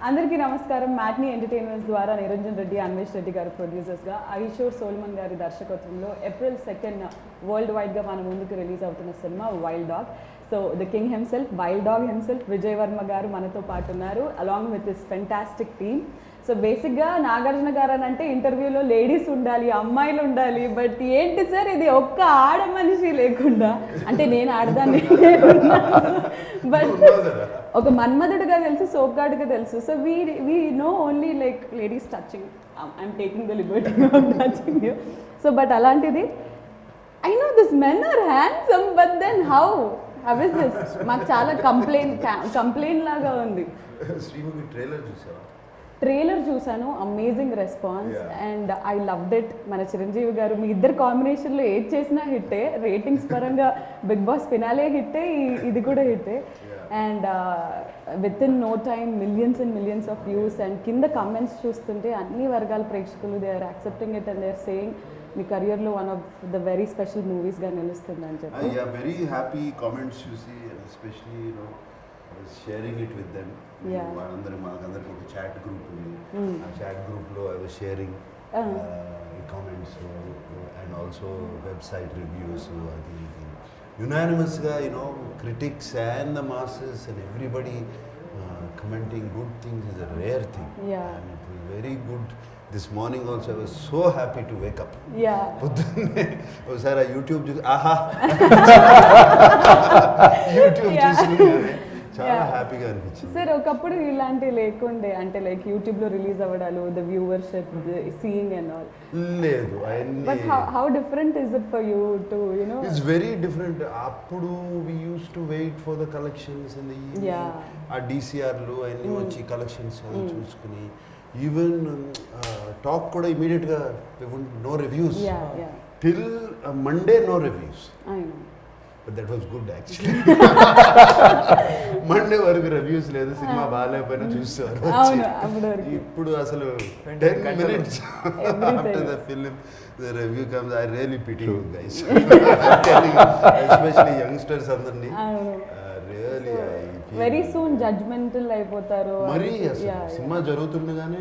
అందరికీ నమస్కారం. Matinee entertainments ద్వారా నిరంజన్ రెడ్డి, అన్వేష్ రెడ్డి గారు ప్రొడ్యూసర్స్గా, ఐషోర్ సోల్మన్ గారి దర్శకత్వంలో ఏప్రిల్ 2 వరల్డ్ వైడ్గా మన ముందుకు రిలీజ్ అవుతున్న cinema wild dog. So the king himself, wild dog himself Vijay Varma గారు మనతో పాటు ఉన్నారు, along with this fantastic team. So బేసిక్గా నాగార్జున గారు అని అంటే ఇంటర్వ్యూలో లేడీస్ ఉండాలి, అమ్మాయిలు ఉండాలి, బట్ ఏంటి సార్ ఇది ఒక్క ఆడ మనిషి లేకుండా, అంటే నేను ఆడదాన్ని బట్ ఒక మన్మధుడుగా తెలుసు, సోప్గాడుగా తెలుసు. So we know only like ladies touching, I'm taking the liberty of touching you. So but అలాంటిది I know this men are handsome, but then how is this? మాకు చాలా కంప్లైంట్ లాగా ఉంది. ట్రైలర్ చూసాను, amazing response and I loved it. మన చిరంజీవి గారు మీ ఇద్దరు కాంబినేషన్లో ఏది చేసినా హిట్టే, రేటింగ్స్ పరంగా బిగ్ బాస్ ఫినాలే హిట్టే, ఇది కూడా హిట్టే. And with in no time millions and millions of views. And కింద కమెంట్స్ చూస్తుంటే అన్ని వర్గాల ప్రేక్షకులు they are accepting it and they are saying మీ కెరియర్లో one of the very special మూవీస్గా నిలుస్తుందని చెప్పి. వెరీ హ్యాపీ కామెంట్స్ చూసి, especially sharing it with them. వాళ్ళందరూ మాకందరికి ఒక చాట్ గ్రూప్ ఉంది, ఆ చాట్ గ్రూప్లో I was sharing comments and also website reviews. అది యునానిమస్గా critics and the masses and everybody commenting good things is a rare thing. And it was very good. This morning also I was so happy to wake up. ఒకసారి ఆ YouTube చూసి YouTube చూసి చాలా హ్యాపీగా అనిపించింది. Sir ఒకప్పుడు ఇలాంటి లేకుండే, అంటే లైక్ యూట్యూబ్లో రిలీజ్ అవ్వడాలు, the viewership, seeing and all లేదు. But how different is it for you to you know? It's very different. అప్పుడు we used to wait for the collections in the evening, ఆ డిసిఆర్లు అన్నీ వచ్చి కలెక్షన్స్ చూసుకుని, ఈవెన్ టాక్ కూడా ఇమీడియట్గా no reviews till Monday, no reviews. But that was good actually. Monday వరకు reviews లేదు, సినిమా బాగాలేకపోయినా చూసేవారు. ఇప్పుడు అసలు 10 minutes after the film the review comes, I really pity you guys. Especially youngsters అందరినీ really వెరీ సూన్ జడ్జ్మెంటల్ అయిపోతారు. మరి సినిమా జరుగుతుండగానే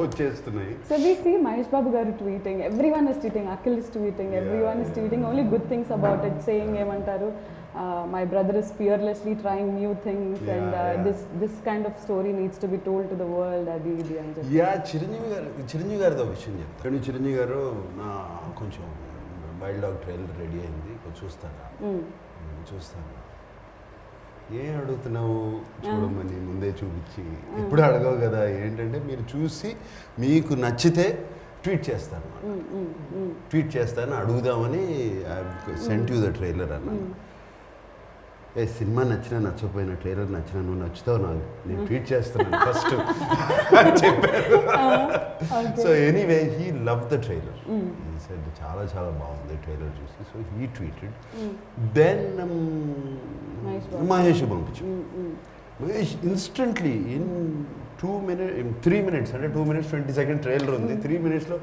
వచ్చేస్తున్నాయి. So we see Mahesh Babu garu tweeting, everyone is tweeting, Akhil is tweeting, everyone is tweeting only good things about it, saying ఏమంటారు, my brother is fearlessly trying new things and this kind of story needs to be told to the world, అది ఇది అని చెప్పి. చిరంజీవి గారితో విషయం చెప్తాను. చిరంజీవి గారు నా కొంచెం వైల్డ్ డాగ్ ట్రైలర్ రెడీ అయింది, చూస్తాను. ఏం అడుగుతున్నావు చూడమని ముందే చూపించి, ఇప్పుడు అడగవు కదా. ఏంటంటే మీరు చూసి మీకు నచ్చితే ట్వీట్ చేస్తాను అడుగుదామని సెంట్ యూ ద ట్రైలర్ అన్నాను. సినిమా నచ్చినా నచ్చకపోయినా, ట్రైలర్ నచ్చినా నువ్వు నచ్చుతావు నాకు, నేను ట్వీట్ చేస్తున్నాను ఫస్ట్ అని చెప్పారు. So anyway he love the trailer, చాలా చాలా బాగుంది ట్రైలర్ చూసి. So he tweeted, then Mahesh పంపించు. మహేష్ ఇన్స్టెంట్లీ ఇన్ 3 minutes, అంటే 2 minutes 20 seconds ట్రైలర్ ఉంది, 3 minutesలో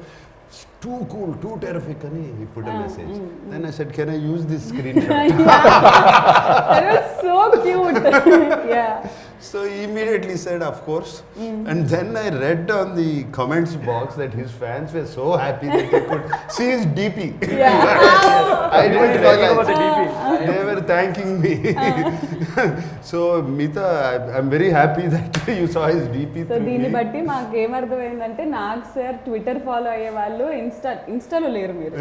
too cool, too terrific అని he put a message. Then I said, can I use this screenshot? That was so cute. So he immediately said, of course. And then I read on the comments box that his fans were so happy that they could see his DP. I didn't realize they were thanking me. So Mita, I'm very happy that you saw his DP. So దీన్ని బట్టి మాకు ఏమర్థమైందంటే, నాకు sir Twitter follow అయ్యే వాళ్ళు ఇన్స్టాలో లేరు, మీరు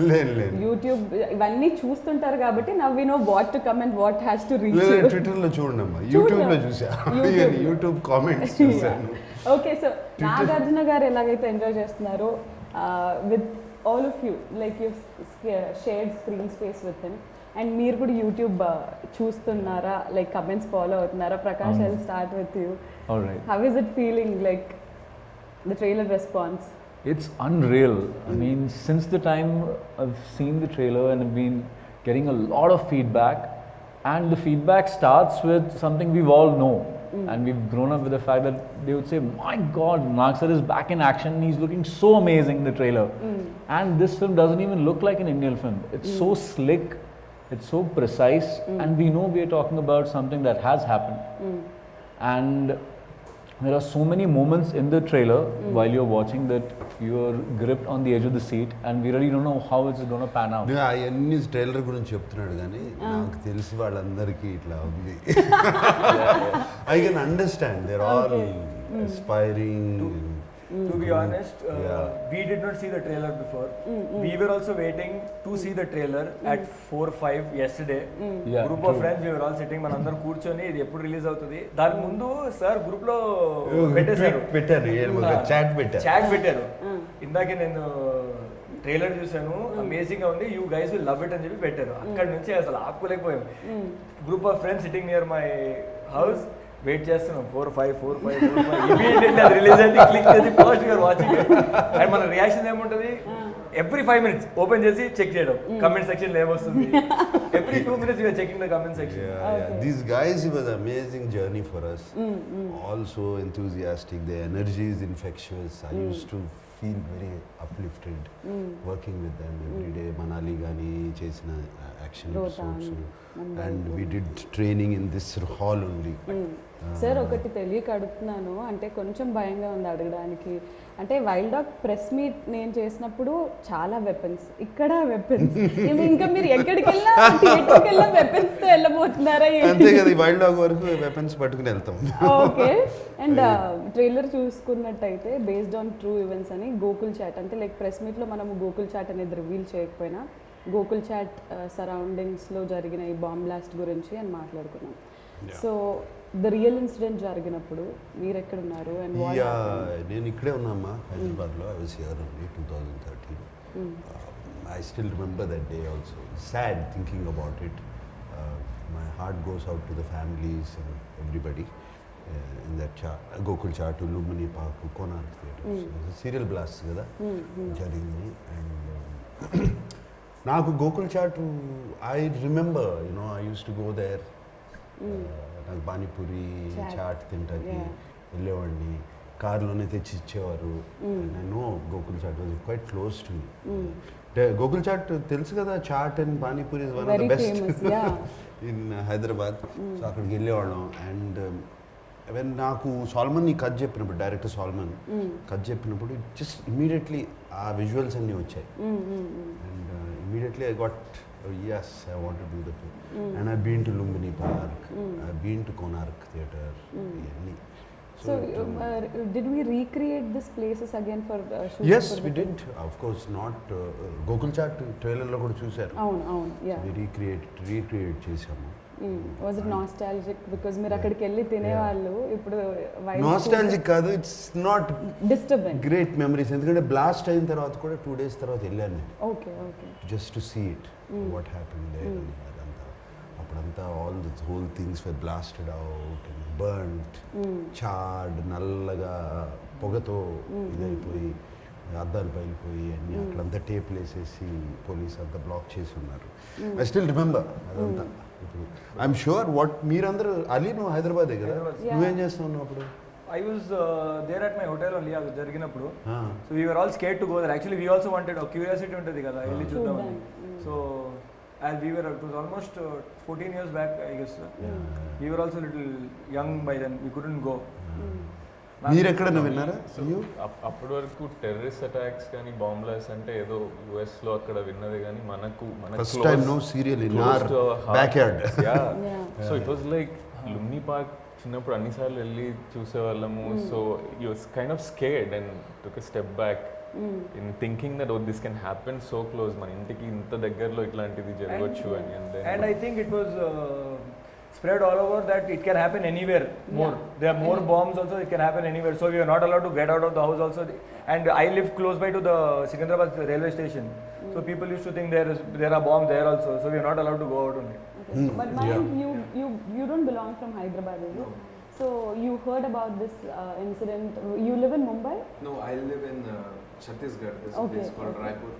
YouTube ఇవన్నీ చూస్తుంటారు కాబట్టి now we know what to come and what has to reach. ట్విట్టర్లో చూడమ్మా, యూట్యూబ్లో చూసా, యూట్యూబ్ కామెంట్స్ చూసాను. ఓకే, సో నాగార్జున గారు ఎలాగైతే ఎంజాయ్ చేస్తున్నారో with all of you, like you shared screen space with him, and మీరు కూడా యూట్యూబ్ చూస్తున్నారా, లైక్ కమెంట్స్ ఫాలో అవుతున్నారా? Prakash, I will start with you. How is it feeling, like the trailer response? It's unreal. I mean, since the time I've seen the trailer and I've been getting a lot of feedback, and the feedback starts with something we've all know, and we've grown up with the fact that they would say, my God, Nag sir is back in action, he's looking so amazing in the trailer. And this film doesn't even look like an Indian film. It's so slick, it's so precise, and we know we are talking about something that has happened. And there are so many moments in the trailer while you're watching that you're gripped on the edge of the seat, and we really don't know how it's going to pan out. అవన్నీ trailer గురించి చెప్తున్నాడు కానీ నాకు తెలిసి వాళ్ళందరికీ ఇట్లా ఉంది. I can understand their all aspiring. To be honest, we did not see the trailer before. We were also waiting to see the trailer at 4-5 yesterday. Group of friends, we were all sitting, మనందరం కూర్చొని ఇది ఎప్పుడు release అవుతుంది దాని ముందు sir group లో chat పెట్టారు. ఇందాకే నేను ట్రైలర్ చూసాను, అమేజింగ్ గా ఉంది, you guys will love it అని చెప్పి పెట్టారు. అక్కడ నుంచి అసలు ఆపుకోలేకపోయాం. Group of friends sitting near my house, wait చేస్తున్నాం 4-5 ఇమీడియట్లీ అది రిలీజ్ అయితే క్లిక్ చేసి ఫస్ట్ యూఆర్ వాచింగ్. అండ్ మన రియాక్షన్ ఏముంటుంది, ఎవ్రీ 5 minutes ఓపెన్ చేసి చెక్ చేయడం కమెంట్ సెక్షన్ లో ఏమొస్తుంది. Every 2 minutes you're checking the comment section. These guys, it was an amazing journey for us. Also enthusiastic, their energy is infectious. I used to feel very uplifted working with them every day. Manali gani chesina action episodes, and we did training in this hall only. Sir ఒకటి తెలియక అడుగుతున్నాను, అంటే కొంచెం భయంగా ఉంది అడగడానికి. అంటే wild dog press meet నేను చేసినప్పుడు చాలా వెపన్స్, ఇక్కడ వెపన్స్, ఇంకా మీరు ఎక్కడికి వెళ్ళినా థియేటర్కి వెళ్ళినా వెపన్స్ తో వెళ్ళబోతున్నారా? అంతే కదా, వైల్డ్ డాగ్ వరకు వెపన్స్ పట్టుకుని వెళ్తాం. ఓకే. అండ్ ట్రైలర్ చూసుకున్నట్టయితే బేస్డ్ ఆన్ ట్రూ ఈవెంట్స్ అని గోకుల్ చాట్, అంటే లైక్ ప్రెస్ మీట్లో మనము గోకుల్ చాట్ అనేది రివీల్ చేయకపోయినా గోకుల్ చాట్ సరౌండింగ్స్లో జరిగిన ఈ బాంబ్ బ్లాస్ట్ గురించి అని మాట్లాడుకున్నాం. సో ద రియల్ ఇన్సిడెంట్ జరిగినప్పుడు మీరు ఎక్కడ ఉన్నారు? అండ్ నేను ఇక్కడే ఉన్నామ్మా, హైదరాబాద్లో. I was here only 2013. I still remember that day also. Sad thinking about it. My heart goes out to the families and everybody in that Gokul Chat, Lumini Park, Konark Theatres. It was a serial blast kada jarigindi. And నాకు Gokul Chat, I remember, I use to go there. నాకు పానీపూరి చాట్ తింటాకి వెళ్ళేవాడిని, కార్లోనే తెచ్చి ఇచ్చేవారు. No Gokul Chat was quite close to me. Gokul Chat తెలుసు కదా, chaat and panipuri is one of the best in Hyderabad. So అక్కడికి వెళ్ళేవాళ్ళం. అండ్ వెన్ నాకు సాల్మన్ ఈ కథ చెప్పినప్పుడు, డైరెక్టర్ సాల్మన్ కథ చెప్పినప్పుడు జస్ట్ ఇమీడియట్లీ ఆ విజువల్స్ అన్నీ వచ్చాయి. And immediately I got, yes, I want to do the film. And I've been to Lumbini Park, I've been to Konark Theatre. So did we recreate these places again for shooting? Yes, we did. Of course, not Gokul Chat trailer lo kuda chusaru. Avunu, yeah. We recreate chesamu. Was it nostalgic because మీరు అక్కడికి వెళ్ళి తినేవాళ్ళు? ఇప్పుడు nostalgic కాదు, it's not disturbing, great memories. ఎందుకంటే blast అయిన తర్వాత కూడా 2 days తర్వాత వెళ్ళాను నేను. Okay just to see it, what happened there. అప్పుడంతా all the whole things were blasted out and burned, charred, నల్లగా పొగతో ఇదైపోయి, అద్దాలు పైలిపోయి అన్నీ. అక్కడంతా టేప్లు వేసేసి పోలీస్ అంతా బ్లాక్ చేసి ఉన్నారు. ఐ స్టిల్ రిమెంబర్ అదంతా. ఐఎమ్ షూర్ వాట్ మీరందరూ, అలీ నువ్వు హైదరాబాదే కదా, నువ్వేం చేస్తున్నావు అప్పుడు? I was there at my hotel only అది జరిగినప్పుడు. So we were all scared to go there. Actually we also wanted, curiosity ఉంటుంది కదా, వెళ్ళి చూద్దామని. So as we were, it was almost 14 years back I guess. We were also little young by then, we couldn't go. మీరు ఎక్కడన్నా విన్నారా? అప్పటి వరకు terrorist attacks కానీ బాంబ్ బ్లాస్ట్ అంటే ఏదో US లో అక్కడ విన్నది, కానీ మనకు first time no serial in our backyard. So it was like Lumbini Park చిన్నప్పుడు అన్నిసార్లు వెళ్ళి చూసేవాళ్ళము. So you was kind of scared and took a step back in thinking that this can happen so close, మన ఇంటికి ఇంత దగ్గరలో ఇట్లాంటిది జరగవచ్చు అని. And I think it was spread all over that it can happen anywhere more. There are more bombs also, it can happen anywhere. So we are not allowed to get out of the house also. And I live close by to the Secunderabad railway station. So people used to think there are bombs there also. So we are not allowed to go out only. But you don't belong from Hyderabad, is it? So you heard about this incident. You live in Mumbai? No, I live in Chhattisgarh. There's a place called Raipur.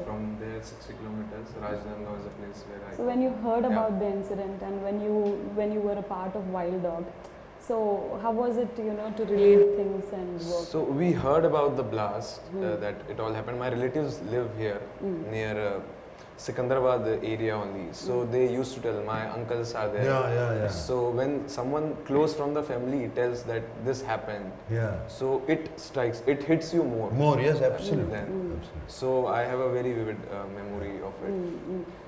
From there 60 kilometers. Rajnandgaon is a place where I. So when you heard about the incident and when you were a part of Wild Dog, so how was it, to relate things and work? So we heard about the blast, that it all happened. My relatives live here near Sikandrabad area only. So they used to tell, my uncles are there. Yeah. So when someone close from the family tells that this happened, Yeah. so it strikes, it hits you more. More, yes, absolutely. Then. Absolutely. So I have a very vivid memory of it.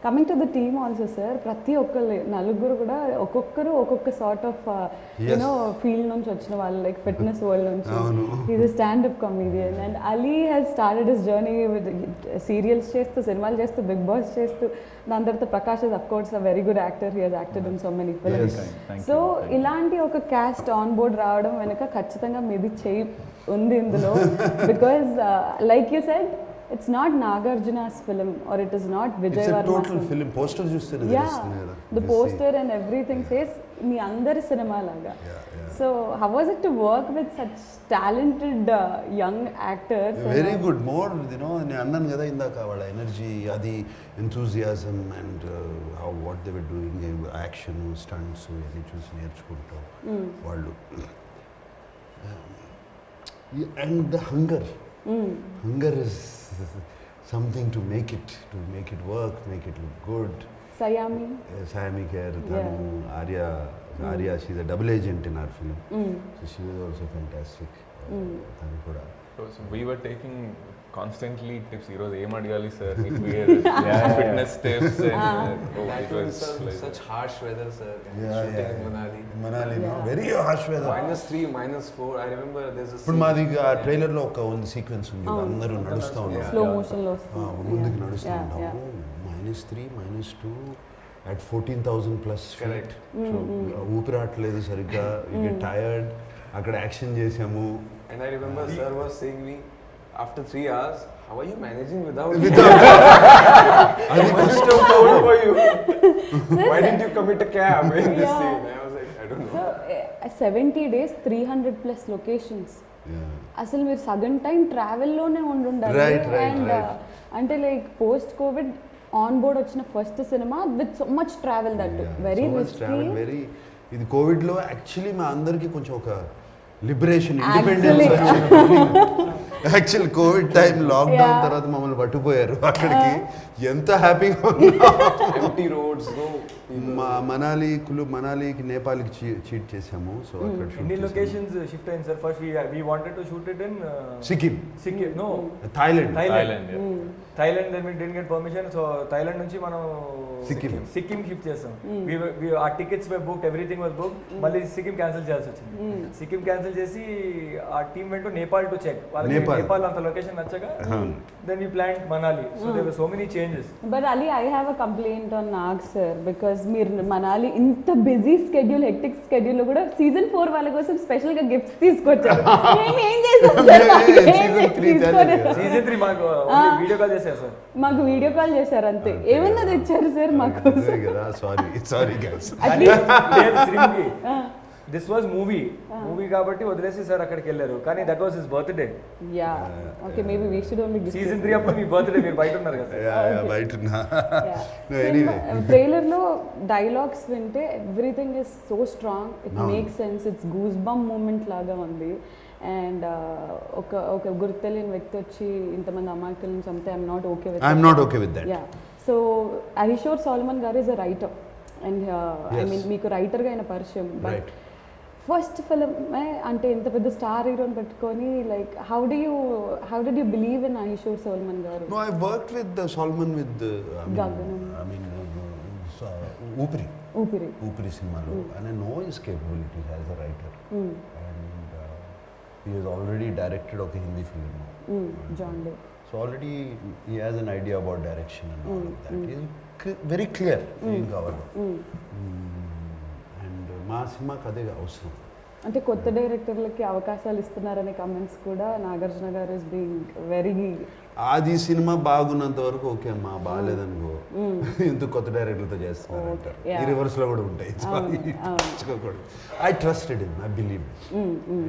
Coming to the team also sir, ప్రతి ఒక్కరు నలుగురు కూడా ఒక్కొక్కరు ఒక్కొక్క sort of you know field నుంచి వచ్చిన వాళ్ళు, like fitness world నుంచి. Is standup comedian and Ali has started his journey with serials చేస్తూ, సినిమాలు చేస్తూ, బిగ్ బాస్ చేస్తూ. దాని తర్వాత Prakash is of course a very good actor, he has acted in so many films. So ఇలాంటి ఒక క్యాస్ట్ ఆన్ బోర్డ్ రావడం వెనుక ఖచ్చితంగా మీది చేయి ఉంది ఇందులో. Because like you said, it's not Nagarjuna's film or it is not Vijay It's a Varma's total film. Poster చూస్తేనే తెలుస్తుంది కదా. The poster and everything says మీ అందరి సినిమా లాగా. So how was it to work with such talented young actors? Very good. More, you know, నేను అన్నాను కదా ఇందాక, వాళ్ళ ఎనర్జీ, అది enthusiasm and how what they were doing, action, stunts ఇవన్నీ చూసి నేర్చుకుంటాం వాళ్ళు. And the hunger is something to make it work, make it look good. Sayami Kher, Arya, she's a double agent in our film. So she was also fantastic. Tanu kuda. So we were taking constantly tips. Heroes aim adiyali sir. If we fitness tips and That it was was like such harsh weather, sir. Yeah, Shooting in Manali, no? Very harsh weather. -3, -4. I remember there's a ఇప్పుడు మాది ఆ trailer లో ఒక ఉంది sequence ఉంది, అందరూ నడుస్తూ ఉంటాం, స్లో మోషన్ లో వస్తుంది. ముందుకు నడుస్తూ ఉంటాము. -3, -2 at 14,000 plus feet. Correct. So ఊపిరాట్లేదు సరిగ్గా, you get tired. అక్కడ యాక్షన్ చేసాము. And I remember sir was saying me, after 3 hours, how are you managing without అది కష్టం for you? Why didn't you commit a cab in this scene? I was like, I don't know. So 70 days 300 plus locations. అసలు మీరు సగం time ట్రావెల్లోనే ఉండుండాలి. And అంటే like post Covid on board వచ్చిన first సినిమా with so much travel, that very risky. ఇది Covid లో యాక్చువల్లీ మా అందరికి కొంచెం ఒక liberation, independence actual Covid time lockdown తర్వాత మమ్మల్ని పట్టుపోయారు. అక్కడికి ఎంత హ్యాపీగా Empty roads, no Manali, Kullu మనాలికి, నేపాల్కి చీట్ చేసాము. సో అక్కడ ఎన్ని లొకేషన్స్ షిఫ్ట్ అయింది sir? First we wanted to shoot it in Sikkim, no, Thailand. Thailand then we didn't get permission, so Thailand నుంచి మనం సిక్కిం షిఫ్ట్ చేసాం. ఆ tickets were booked, everything was booked. మళ్ళీ సిక్కిం క్యాన్సిల్ చేయాల్సి వచ్చింది. సిక్కిం క్యాన్సిల్ చేసి ఆ టీమ్ వెంట నేపాల్ టు చెక్. వాళ్ళకి నేపాల్ అంత location నచ్చగా then we planned Manali. So there were so many changes. But Ali, I have a complaint on Nag sir, because మీరు మనాలి ఇంత బిజీ స్కెడ్యూల్, హెక్టిక్ స్కెడ్యూల్ లో కూడా సీజన్ 4 వాళ్ళ కోసం స్పెషల్ గా గిఫ్ట్స్ తీసుకొచ్చారు. మేము ఏం చేసాం సార్? సీజన్ 3 మాకు వీడియో కాల్ చేశారు సార్. మాకు వీడియో కాల్ చేశారు అంతే. ఏమన్నా తెచ్చారు సార్ మాకు? Sorry guys. This was movie కాబట్టి వదిలేసి సార్ అక్కడికి వెళ్ళారు. కానీ that was his birthday. Yeah okay, maybe we should only gift. Season 3 అప్పుడు మీ బర్త్డే, మీరు బయట ఉన్నారు కదా. బయట ట్రైలర్ లో డైలాగ్స్ వింటే everything is so strong, it makes sense, it's goose bump moment లాగా ఉంది. అండ్ ఒక గుర్తు తెలియని వ్యక్తి వచ్చి ఇంతమంది అమాయకులను చంపితే I'm not okay with that. Yeah, so Ahishor Solomon garu is a writer and I mean మీకు రైటర్గా అయిన పరిచయం. బట్ ఫస్ట్ ఫిలిం అంటే ఇంత పెద్ద స్టార్ హీరోని పెట్టుకొని, like how did you believe in Ahishor Solomon గారు? No, I worked with Solomon with Gaganam. Upiri సినిమాలో, and I know his capabilities as a writer. And he has already directed ఒక Hindi film, John Day. So already he has an idea about direction and all of that. He is very clear ఏం కావాలో. And మా సినిమాకి అదే అవసరం. అంటే కొత్త డైరెక్టర్లకి అవకాశాలు ఇస్తున్నారనే కమెంట్స్ కూడా నాగార్జున గారు ఇస్ బీయింగ్ వెరీ. అది సినిమా బాగున్నంత వరకు ఓకే అమ్మా, బాగాలేదనుకో ఎందుకు కొత్త డైరెక్టర్తో చేస్తున్నారు అంటారు. ఈ రివర్స్ లో కూడా ఉంటాయి. I trusted him, I believe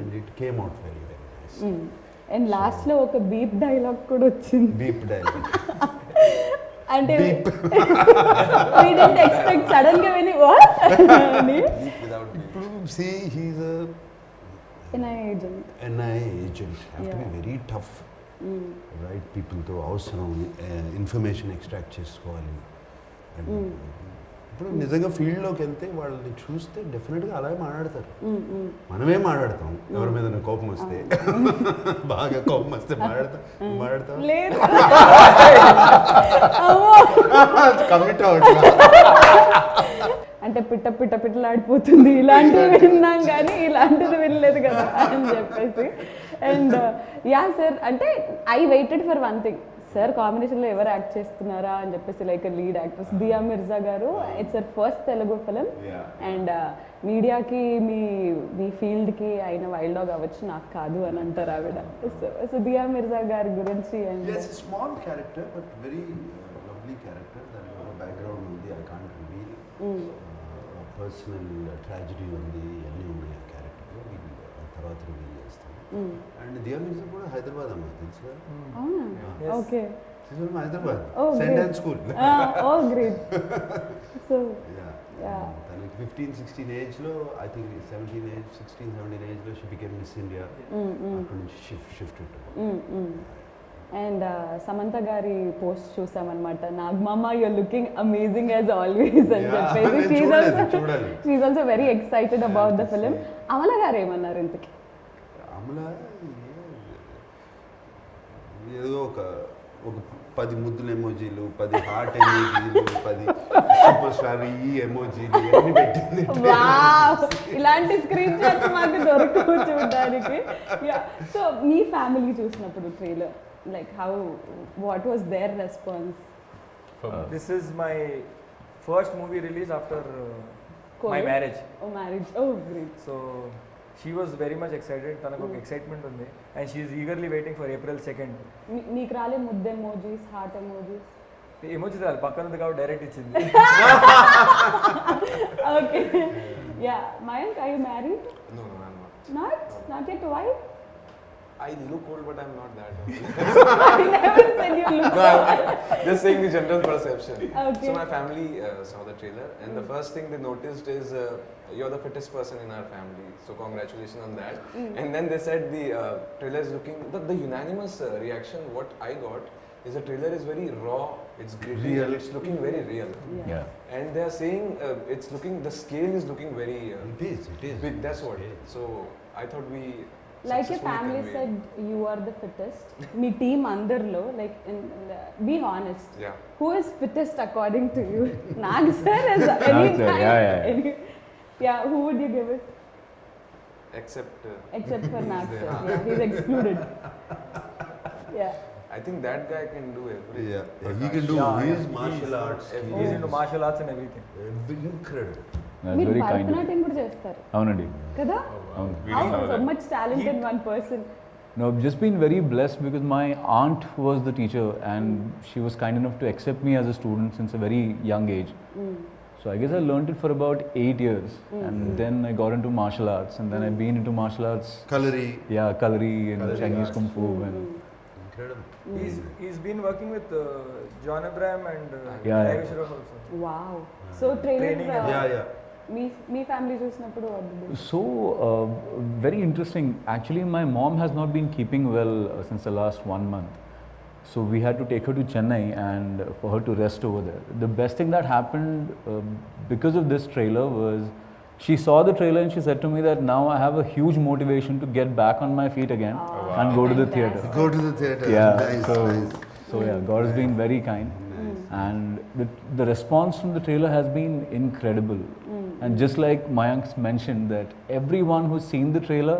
and it came out very very nice. And last లో ఒక బీప్ డైలాగ్ కూడా వచ్చింది. బీప్ డైలాగ్ అంటే we didn't expect సడన్ గా విని what అని. ఇప్పుడు see he is a NIA agent. NIA agent, have to be very tough. Right పీపుల్తో అవసరం, ఇన్ఫర్మేషన్ ఎక్స్ట్రాక్ట్ చేసుకోవాలి. And ఇప్పుడు నిజంగా ఫీల్డ్లోకి వెళ్తే వాళ్ళని చూస్తే డెఫినెట్గా అలాగే మాట్లాడతారు. మనమే మాట్లాడతాం ఎవరి మీద కోపం వస్తే, బాగా కోపం వస్తే మాట్లాడతాం లేదు కమిట్ అవ్వట్లా. అంటే పిట్టలాడిపోతుంది ఇలాంటివి విన్నాం కానీ ఇలాంటిది వినలేదు కదా అని చెప్పేసి. అండ్ యా సార్, అంటే I waited for one thing, sir కాంబినేషన్లో ఎవరు యాక్ట్ చేస్తున్నారా అని చెప్పేసి, like lead actress Dia Mirza garu. It's her first Telugu film. And మీడియాకి మీ ఫీల్డ్కి అయిన వైల్డ్ డాగ్ అవ్వచ్చు, నాకు కాదు అని అంటారు ఆవిడ. సో దియా మిర్జా గారి గురించి. And small character but very lovely character. దాని బ్యాక్గ్రౌండ్ ఉంది, I can't reveal. Personal tragedy ఉంది, అన్నీ ఉన్నాయి ఆ క్యారెక్టర్లో. తర్వాత రివీల్ చేస్తాను. అండ్ దియా మిర్జా కూడా హైదరాబాద్ అమ్మ, తెలుసు. అవునా? Okay. Hyderabad Oh, saint great. Ann school. Oh great. So తనకి 15-16 ఏజ్లో, ఐ థింక్ 16-17 ఏజ్లో షీ బికేమ్ మిస్ ఇండియా. అక్కడ నుంచి షిఫ్ట్. అండ్ సమంత గారి పోస్ట్ చూసామన్నమాట, నాగమామ you're looking amazing as always అని చెప్పేసి. She's also very excited about the film. Amala garu ఏమన్నారు ఇంతకి? అమల ఏదో ఒక 10 ముద్దుల ఎమోజీలు, 10 హార్ట్ ఎమోజీలు, 10 సూపర్ స్టార్ ఈ ఎమోజీలు అన్ని పెట్టింది. ఇలాంటి స్క్రీన్ షాట్స్ మాకు దొరకవు చూడడానికి. సో మీ ఫ్యామిలీ చూసినప్పుడు trailer, like what was their response? This is my first movie release after my marriage. Marriage. Oh, great. So she was very much excited. తనకు ఒక excitement ఉంది, and she is eagerly waiting for April 2nd. మీకు రాలే ముద్ద emojis, heart emojis? Emojis రాలి, పక్కన ఉంది కాబట్టి డైరెక్ట్ ఇచ్చింది. Okay. Yeah. Mayank, are you married? No, I'm not. Not yet. Why? I look old, but I'm not that old. I never said you look No, I'm just saying the general perception. Okay. So my family saw the trailer, and the first thing they noticed is you're the fittest person in our family. So congratulations on that. And then they said the trailer is looking. The unanimous reaction what I got is the trailer is very raw. It's gritty. Real. And it's looking very real. Yeah. And they are saying it's looking. The scale is looking very It is. big. That's what. So I thought we. Like your successfully family conveyed. said you are the fittest. Me team అందరిలో, like be honest. Yeah. Who is fittest according to you? Nag sir is Nag sir, yeah. Yeah, who would you give it? Except. Except for Nag He's sir. there. Yeah, he's excluded. Yeah. I think that guy can do everything. Yeah, he can do his martial arts. He's into martial arts and everything. Incredible. That's మీరు very kind of you. Bharatanatyam కూడా చేస్తారు అవునండి. కదా? అవును. We How didn't know so that. much talent in one person? No, I've just been very blessed because my aunt was the teacher and she was kind enough to accept me as a student since a very young age. So I guess I learned it for about 8 years and then I got into martial arts and then I've been into martial arts. Kalari. Yeah, Kalari and Kalari Chinese arts. Kung Fu and Incredible. He's been working with John Abraham and Yeah. Ravi Sharan also. Wow. So trailer Training and- Yeah. Me family చూసినప్పుడు what did you do? so very interesting. Actually, my mom has not been keeping well since the last 1 month. So we had to take her to Chennai and for her to rest over there. The best thing that happened because of this trailer was she saw the trailer and she said to me that now I have a huge motivation to get back on my feet again and go to the theatre. Go to the theatre. Yeah, Nice, nice. so yeah, God has been very kind. And the response from the trailer has been incredible. And just like Mayank mentioned that everyone who's seen the trailer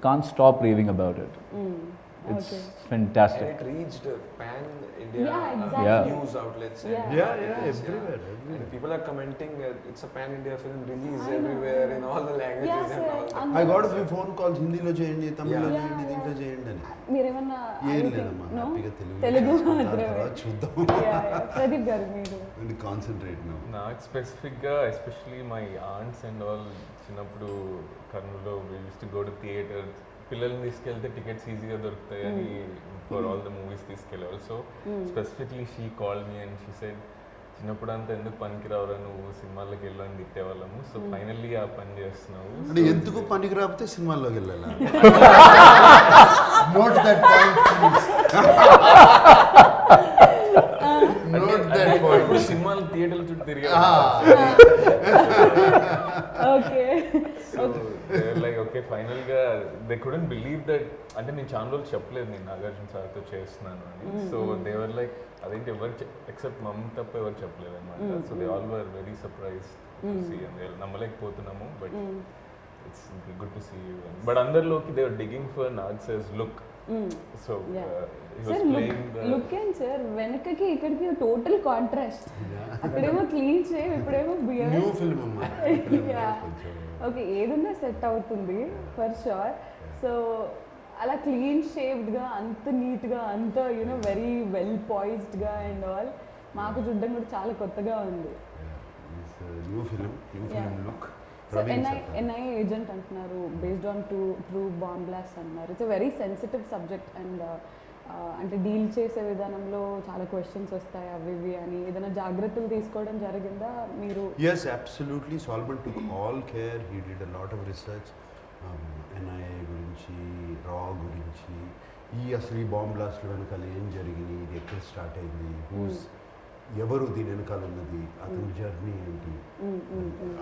can't stop raving about it. It's And fantastic. it reached pan-India Yeah, exactly. Yeah. news outlets. And Yeah. articles, Everywhere. And people are commenting it's a pan-India film release everywhere in all the languages Yeah, and sir. all that. I got a few phone calls, హిందీలో చేయండి, తమిళ్లో Yeah. చేయండి, దీంట్లో చేయండి అని. మీరేమన్నా ఏం లేదమ్మా, హ్యాపీగా తెలుగు చేసుకుంటాం, మాత్రమే. తర్వాత చూద్దాం. ప్రదీప్ గారు మీరు కాన్సన్ట్రేట్ నౌ. నాకు స్పెసిఫిక్గా especially my aunts and all చిన్నప్పుడు కర్నూలులో use to go to theatre, పిల్లల్ని తీసుకెళ్తే టికెట్స్ ఈజీగా దొరుకుతాయి అని ఫర్ ఆల్ ద మూవీస్ తీసుకెళ్ళేవాళ్ళు. So specifically she call me and she said చిన్నప్పుడు అంతా ఎందుకు పనికి రావురా నువ్వు సినిమాల్లోకి వెళ్ళని తిట్టేవాళ్ళము. సో ఫైనల్లీ ఆ పని చేస్తున్నావు. అంటే ఎందుకు పనికి రాకపోతే సినిమాల్లోకి వెళ్ళాలా? Note that point. Note that point. ఇప్పుడు సినిమాలు థియేటర్ల చుట్టూ తిరిగా. ఓకే. సో లైక్ ఓకే ఫైనల్గా దే కుడెంట్ బిలీవ్ దట్. అంటే నేను చాలా రోజులు చెప్పలేదు నేను నాగార్జున సార్తో చేస్తున్నాను అని. సో దేవర్ లైక్ అదేంటి ఎవరు ఎక్సెప్ట్ మమ్ తప్ప ఎవరు చెప్పలేదు అనమాట. So they all were very surprise నమ్మలేకపోతున్నాము. But it's good to see you. But అందరిలోకి they are digging for Nag sir's look. So look ఏంటి సార్, వెనకకి ఇక్కడికి టోటల్ కాంట్రాస్ట్. అక్కడేమో క్లీన్ షేవ్, ఇప్పుడేమో న్యూ ఫిల్మ్ అమ్మా. ఓకే, ఏదన్నా సెట్ అవుతుంది ఫర్ షూర్. సో అలా క్లీన్ షేవ్డ్గా, అంత నీట్గా, అంత యూనో వెరీ వెల్ పాయిజ్డ్గా అండ్ ఆల్ మాకు చూడడం కూడా చాలా కొత్తగా ఉంది. New film look. So NI agent అంటున్నారు, based on true bomb blast అంటున్నారు. It's a very sensitive subject and అంటే డీల్ చేసే విధానంలో చాలా క్వశ్చన్స్ వస్తాయి అవి ఇవి అని. ఏదైనా జాగ్రత్తలు తీసుకోవడం జరిగిందా మీరు? Yes, absolutely. Solomon took all care. He did a lot of research. NIA గురించి, రా గురించి, అసలు ఈ బాంబ్ బ్లాస్ట్ వెనకాల ఏం జరిగింది, ఇది ఎక్కడ స్టార్ట్ అయింది, ఎవరు దీని వెనకాల ఉన్నది, అతని జర్నీ ఏంటి,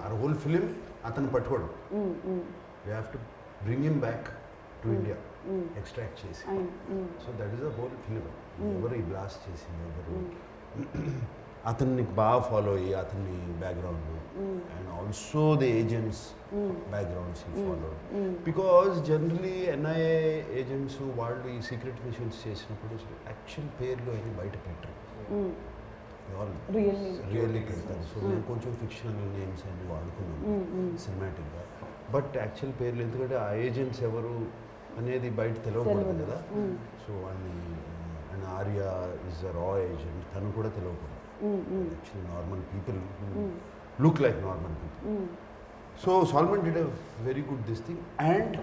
ఆ హోల్ ఫిలిం అతను పట్టుకోవడం. We have to bring him back to India, extract చేసి. So that is the whole film. ఎవరు ఈ బ్లాస్ట్ చేసింది, ఎవరు, అతన్ని బాగా ఫాలో అయ్యి అతన్ని background and also the agents backgrounds ఈ follow. Because generally NIA agents వాళ్ళు ఈ సీక్రెట్ మిషన్స్ చేసినప్పుడు యాక్చువల్ పేర్లు అవి బయట పెట్టరు, రియల్లీ పెడతారు. సో నేను కొంచెం ఫిక్షనల్ నేమ్స్ అన్ని వాడుకున్నాను సినిమాటిక్గా. బట్ యాక్చువల్ పేర్లు, ఎందుకంటే ఆ ఏజెంట్స్ ఎవరు అనేది బయట తెలియకూడదు కదా. So and Arya is a రా ఏజెంట్, తను కూడా తెలియకూడదు. Actually normal people who look like normal people. So Solomon did a very good this thing. And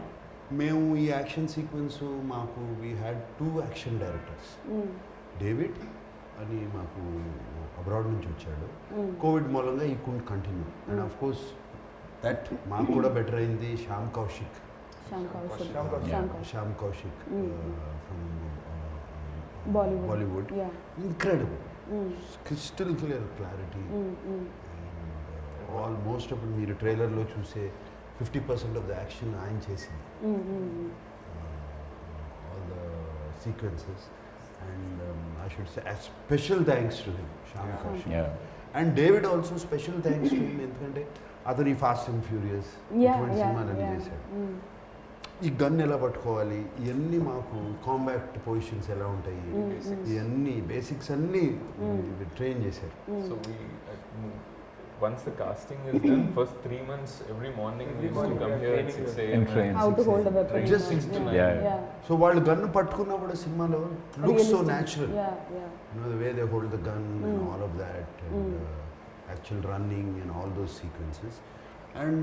మేము ఈ యాక్షన్ సీక్వెన్స్ మాకు we had 2 action directors. David అని మాకు అబ్రాడ్ నుంచి వచ్చాడు. కోవిడ్ మూలంగా ఈ Kund continue. And of course that మాకు కూడా బెటర్ అయింది Shyam Kaushik from Bollywood. Incredible, crystal clear clarity. Almost అప్పుడు మీరు ట్రైలర్లో చూసే 50% ఆఫ్ ద యాక్షన్ ఆయన చేసింది, all the sequences. And I should say special thanks to him, Shyam Kaushik. And David also special thanks to him, ఎందుకంటే అతను ఈ ఫాస్ట్ అండ్ ఫ్యూరియస్ ఇటువంటి సినిమాలన్నీ చేశాడు. ఈ గన్ ఎలా పట్టుకోవాలి, ఇవన్నీ మాకు కాంబాక్ట్ పొజిషన్స్ ఎలా ఉంటాయి, ఇవన్నీ బేసిక్స్ అన్నీ ట్రైన్ చేశారు. So once the casting is done, first 3 months every morning we used to come here at 6 a.m. How to hold a weapon. Just 6 to 9. So వాళ్ళు గన్ పట్టుకున్నా కూడా సినిమాలో looks so natural. You know the way they hold the gun and all of that, and actual running and all those sequences. And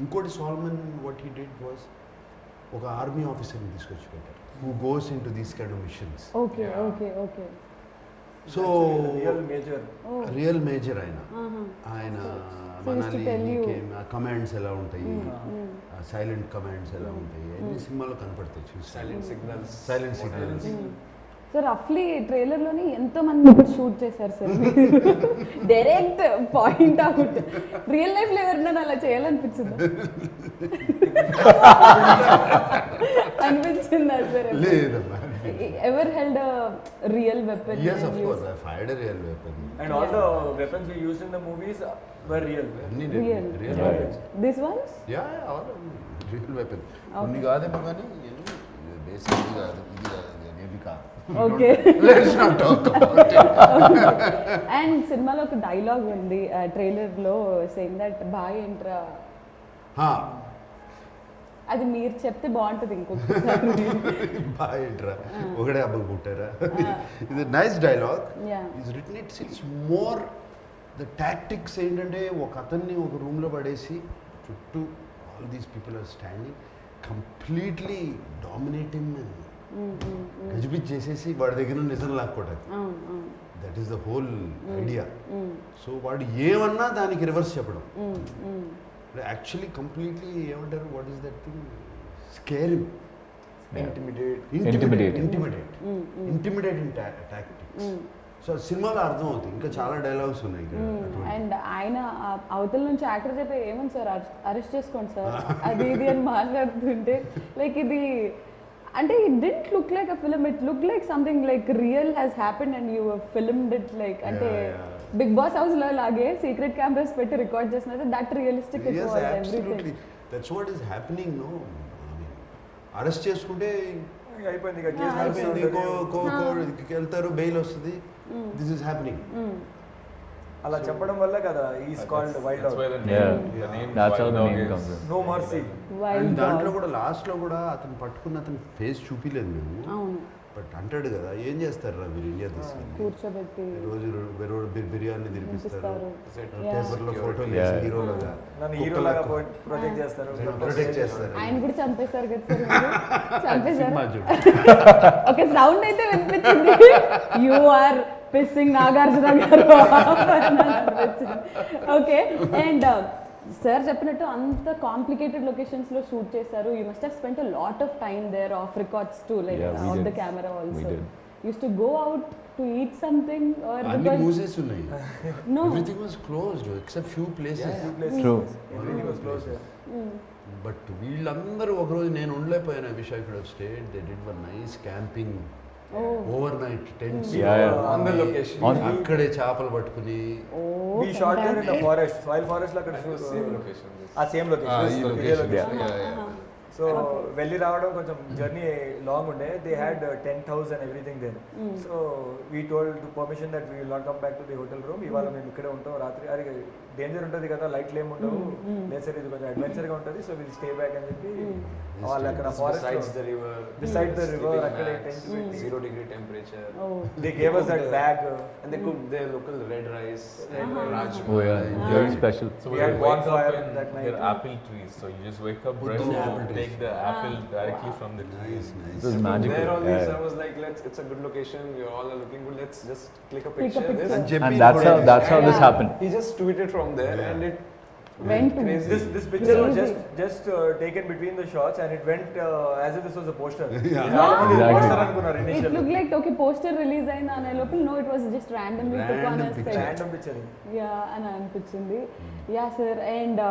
ఇంకోటి Solomon what he did was ఒక army ఆఫీసర్ని తీసుకొచ్చి పెట్టారు who goes into these kind of missions. Okay. So real major ఆయన మనల్ని commands ఎలా ఉంటాయి, silent commands ఎలా ఉంటాయి, అన్ని సినిమాలో కనపడతాయి. చూసి సైలెంట్ సిగ్నల్స్. సో రఫ్లీ ట్రైలర్లోనే ఎంతో మంది ఇప్పుడు షూట్ చేశారు sir, direct point out. Real లైఫ్లో ఎవరినైనా అలా చేయాలనిపించిందా? అనిపించిందా సార్? లేదమ్మా. Ever held a real weapon? Yes, of course. I fired a real weapon. And all the weapons we used in the movies were real. Real weapons. These ones? Yeah, all of them. Real weapon. కొన్ని కాదేమో కానీ basic ఇది కాదు, ఇది కాదు, అనేది కాదు. Okay. Let's not talk about it. And సినిమాలో ఒక డైలాగ్ ఉంది ట్రైలర్లో, సేయింగ్ దట్ బాయ్ ఎంట్రా. అది మీరు చెప్తే బాగుంటుంది ఇంకొకసారి. బాయ్ ఎంట్రా, ఒకడే అబ్బకు పుట్టారా. ఇది nice dialogue. Is written it's more the tactics ఏంటంటే ఒక అతన్ని ఒక రూమ్లో పడేసి చుట్టూ all these people are standing, completely dominating, గజిబిజ్ చేసేసి వాడి దగ్గర నిజం లాక్కోవడానికి. That is the whole idea. So వాడు ఏమన్నా దానికి రివర్స్ చెప్పడం, యాక్చువల్లీ కంప్లీట్లీ ఏమంటారు, what is that thing, scaring, intimidate in tactics. So సినిమాలో అర్థం అవుతుంది. ఇంకా చాలా డైలాగ్స్ ఉన్నాయి ఇక్కడ అటువంటి. అండ్ ఆయన అవతల నుంచి యాక్టర్ చెప్పే ఏమని సార్ అరెస్ట్ చేసుకోండి సార్ అది ఇది అని మాట్లాడుతుంటే లైక్ ఇది అంటే it didn't look like a film, it look like something like real has happened and you filmed it like అంటే బిగ్ బాస్ హౌస్ లో లాగే సీక్రెట్ కెమెరాస్ పెట్టి రికార్డ్ చేసినట్టు that realistic it was everything. That's what is happening. No arrest చేసుకుంటే అయిపోయింది, ఇక case నడుస్తుంది. వెళ్తారు, బెయిల్ వస్తుంది. This is happening. అలా చెప్పడం వల్ల కదా is called wild That's why dog. the name, That's how Wild the Dog name is- comes in. No mercy. దాంట్లో కూడా లాస్ట్ లో కూడా అతను పట్టుకున్న అతని ఫేస్ చూపిలేదు మేము, అవును బట్ అంటాడు కదా, ఏం చేస్తారు రా మీరు ఇండియా తీసుకెళ్ళి, కూర్చోబెట్టి రోజు బిర్యానీ తినిపిస్తారు, తినిపిస్తారు. పేపర్లో ఫోటోలు Yeah. వేసి హీరోలుగా నన్ను హీరోలాగా ప్రొజెక్ట్ చేస్తారు. ప్రొటెక్ట్ చేస్తారు. ఆయన కూడా చంపేశారు కదా సార్ మీరు? చంపేశారు. సినిమా చూడు. ఓకే సౌండ్ అయితే వినిపించింది, యు ఆర్ పిస్సింగ్ నాగార్జున గారు ఓకే. అండ్ సార్ చెప్పినట్టు అంత కాంప్లికేటెడ్ లొకేషన్స్ లో షూట్ చేశారు. You must have spent a lot of time there of records to like Yeah, we of the did. Camera We also. did. Used to go out to eat something or అన్ని because మూసేసి ఉన్నాయి. No everything was closed except few places. True. Everything was closed. But వీళ్ళందరూ ఒకరోజు నేను ఉండలేకపోయాను. I wish I could have stayed. They did one nice camping over night tents Yeah, yeah. On the location. అక్కడే చేపలు పట్టుకుని. We shot there in the forest, soil forest లో అక్కడ It was same location. ఆ same ఈ location. location. So వెళ్ళి రావడం కొంచెం జర్నీ లాంగ్ ఉండే. They had tent house and everything there. So we told permission that we will not come back to the hotel room. ఇవాళ మేము ఇక్కడే ఉంటాం రాత్రి. అరే డేంజర్ ఉంటుంది కదా, లైట్లు ఏమి ఉండవు, లేదు సార్ ఇది కొంచెం అడ్వెంచర్ గా ఉంటుంది, సో విల్ స్టే బ్యాక్ అని చెప్పి వాళ్ళు అక్కడ Besides forest the river. Beside the river, sleeping akkade bags, tent పెట్టి. 0-degree temperature. They gave us that bag. And they cooked their local red rice, rajma. Oh yeah, very special. So We we had had wake bonfire up in that night. their apple trees. So you just wake up, Put brush, the and apple trees. take the apple directly from the tree. Nice, nice. This is magical. There always Yeah. I was like, it's a good location. We all are looking good. Let's just click a Click a picture. picture. This. అని చెప్పి And that's how this Yeah. happened. He just tweeted from there, Yeah. and it went to crazy. This picture was Crazy. just taken between the shots and it went as if this was a poster. Yeah. చాలా మంది Exactly. poster అనుకున్నారు it initially. Look like okay poster release అయింది అనే లోపల no it was just randomly took on Random picture. Random picture. Yeah అని అనిపించింది. Yeah sir. And